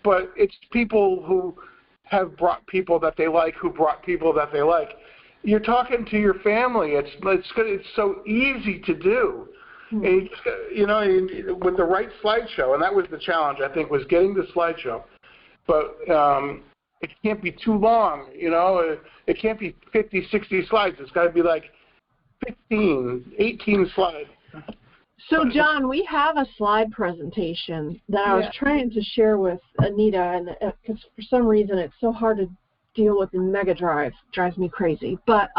but it's people who have brought people that they like, who brought people that they like. You're talking to your family. It's so easy to do. Mm-hmm. And you know, with the right slideshow, and that was the challenge, I think, was getting the slideshow. But it can't be too long, you know. It can't be 50, 60 slides. It's got to be like 15, 18 slides. So, John, we have a slide presentation that I was trying to share with Anita, and because for some reason it's so hard to deal with in Mega Drive, drives me crazy. But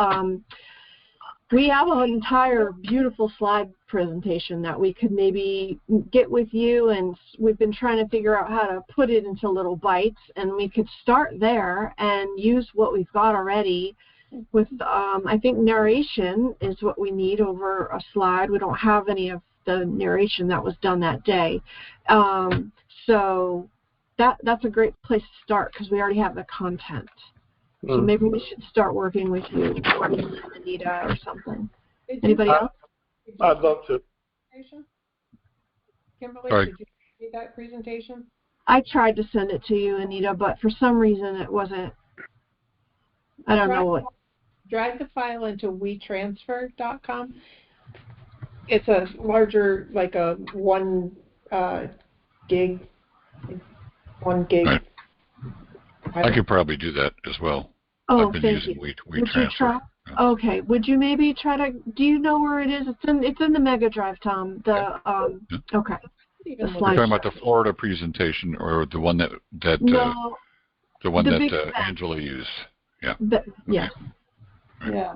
we have an entire beautiful slide presentation that we could maybe get with you, and we've been trying to figure out how to put it into little bites, and we could start there and use what we've got already with, I think narration is what we need over a slide. We don't have any of the narration that was done that day. So that's a great place to start because we already have the content. So maybe we should start working with you, or Anita, or something. Anybody else? I'd love to. Kimberly, did you see that presentation? I tried to send it to you, Anita, but for some reason it wasn't. I don't know what. Drag the file into WeTransfer.com. It's a larger, like a 1 gig. 1 gig. Right. I could probably do that as well. Oh, I've been thank using you. WeTransfer. Okay. Would you maybe try to? Do you know where it is? It's in the Mega Drive, Tom. Okay. You're talking about the Florida presentation, or the one that no, the one that Angela used. Yeah. Yes. Right. Yeah.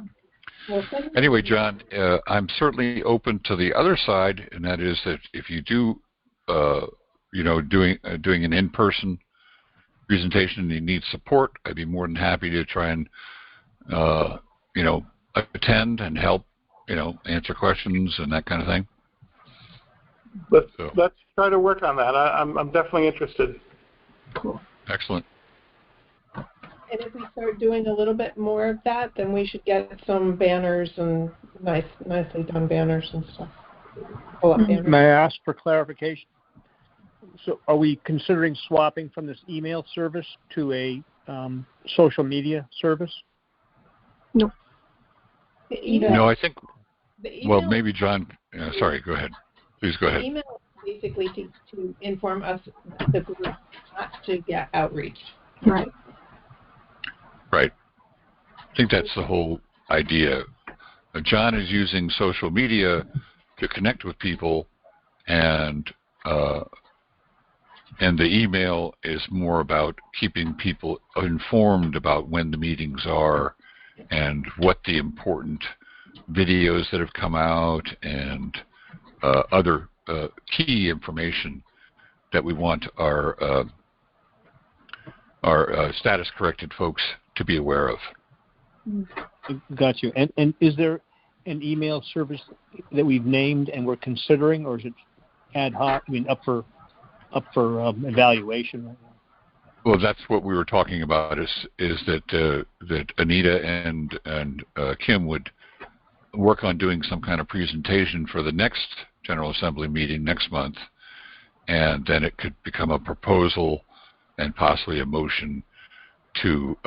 Well, anyway, John, I'm certainly open to the other side, and that is that if you do, doing an in-person presentation and you need support, I'd be more than happy to try and, attend and help, answer questions and that kind of thing. Let's try to work on that. I'm definitely interested. Cool. Excellent. And if we start doing a little bit more of that, then we should get some banners and nicely done banners and stuff. Banners. May I ask for clarification? So are we considering swapping from this email service to a social media service? No. No, I think, well, maybe John, sorry, go ahead. Please go ahead. The email is basically to inform us, the group, not to get outreach. Right. Right. I think that's the whole idea. John is using social media to connect with people, and the email is more about keeping people informed about when the meetings are and what the important videos that have come out and other key information that we want our status-corrected folks to be aware of. Got you. And is there an email service that we've named and we're considering, or is it ad hoc? I mean, up for evaluation right now? Well, that's what we were talking about. Is that Anita and Kim would work on doing some kind of presentation for the next General Assembly meeting next month, and then it could become a proposal and possibly a motion to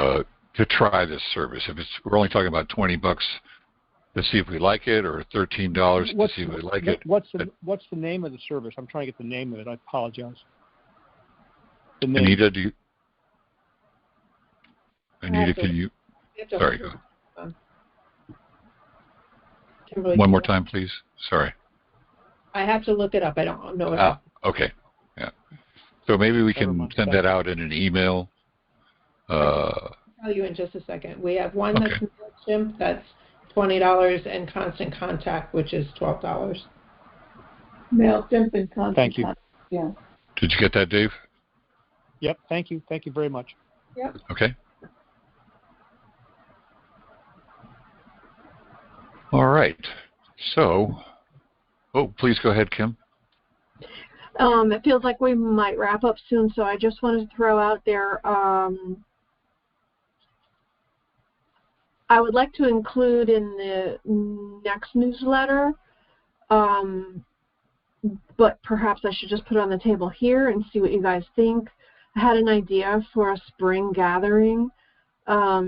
try this service. If we're only talking about $20 to see if we like it, or $13 to see if we like it. What's the name of the service? I'm trying to get the name of it. I apologize. The name. Anita, do you? Anita, can you? Sorry. Kimberly, One more time, please. Sorry. I have to look it up. I don't know it. Okay. Yeah. So maybe we Never can mind. send that out in an email. I'll tell you in just a second. We have one that's MailChimp, that's $20, and Constant Contact, which is $12. MailChimp and Constant Thank you. Contact, yeah. Did you get that, Dave? Yep. Thank you. Thank you very much. Yep. Okay. All right. So, please go ahead, Kim. It feels like we might wrap up soon, so I just wanted to throw out there, I would like to include in the next newsletter, but perhaps I should just put it on the table here and see what you guys think. I had an idea for a spring gathering, a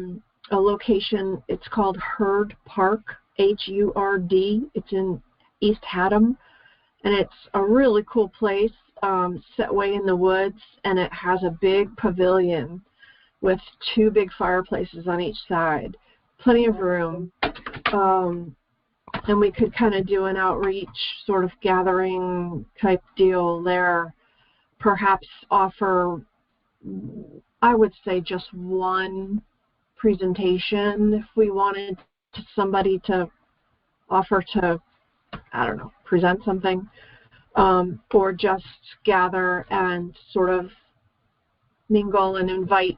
location, it's called Hurd Park, H-U-R-D. It's in East Haddam, and it's a really cool place, set way in the woods, and it has a big pavilion with 2 big fireplaces on each side, plenty of room, and we could kind of do an outreach sort of gathering type deal there, perhaps offer, I would say, just one presentation if we wanted somebody to offer to, I don't know, present something, or just gather and sort of mingle and invite,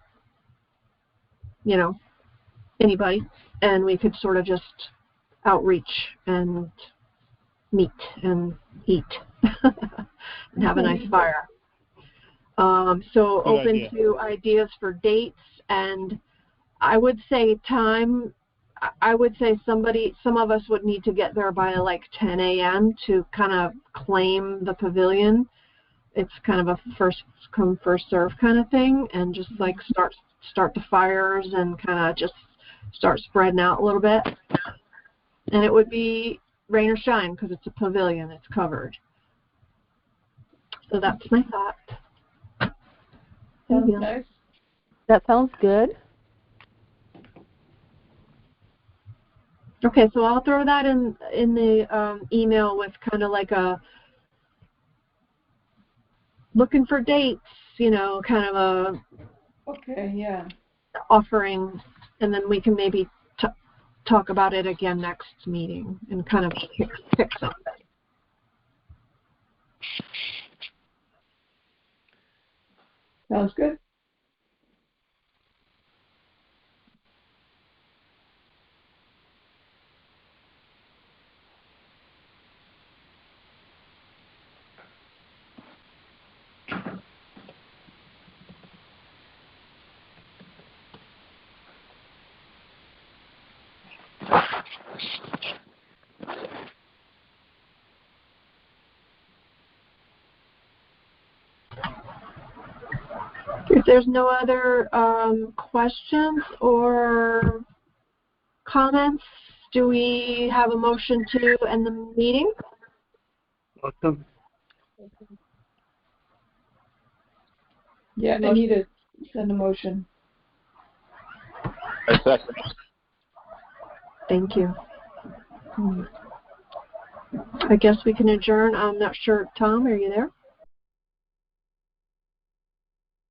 anybody, and we could sort of just outreach and meet and eat and have a nice fire. So Good open idea. to ideas for dates, and I would say time. I would say some of us would need to get there by like 10 a.m. to kind of claim the pavilion. It's kind of a first come, first serve kind of thing, and just like start the fires and kind of just start spreading out a little bit. And it would be rain or shine because it's a pavilion, it's covered. So that's my thought. Sounds nice. That sounds good. Okay, so I'll throw that in the email with kind of like a looking for dates, kind of a offering, and then we can maybe talk about it again next meeting and kind of pick something. Sounds good. If there's no other questions or comments, do we have a motion to end the meeting? Welcome. Yeah, I need to send a motion. I second. Thank you. I guess we can adjourn. I'm not sure. Tom, are you there?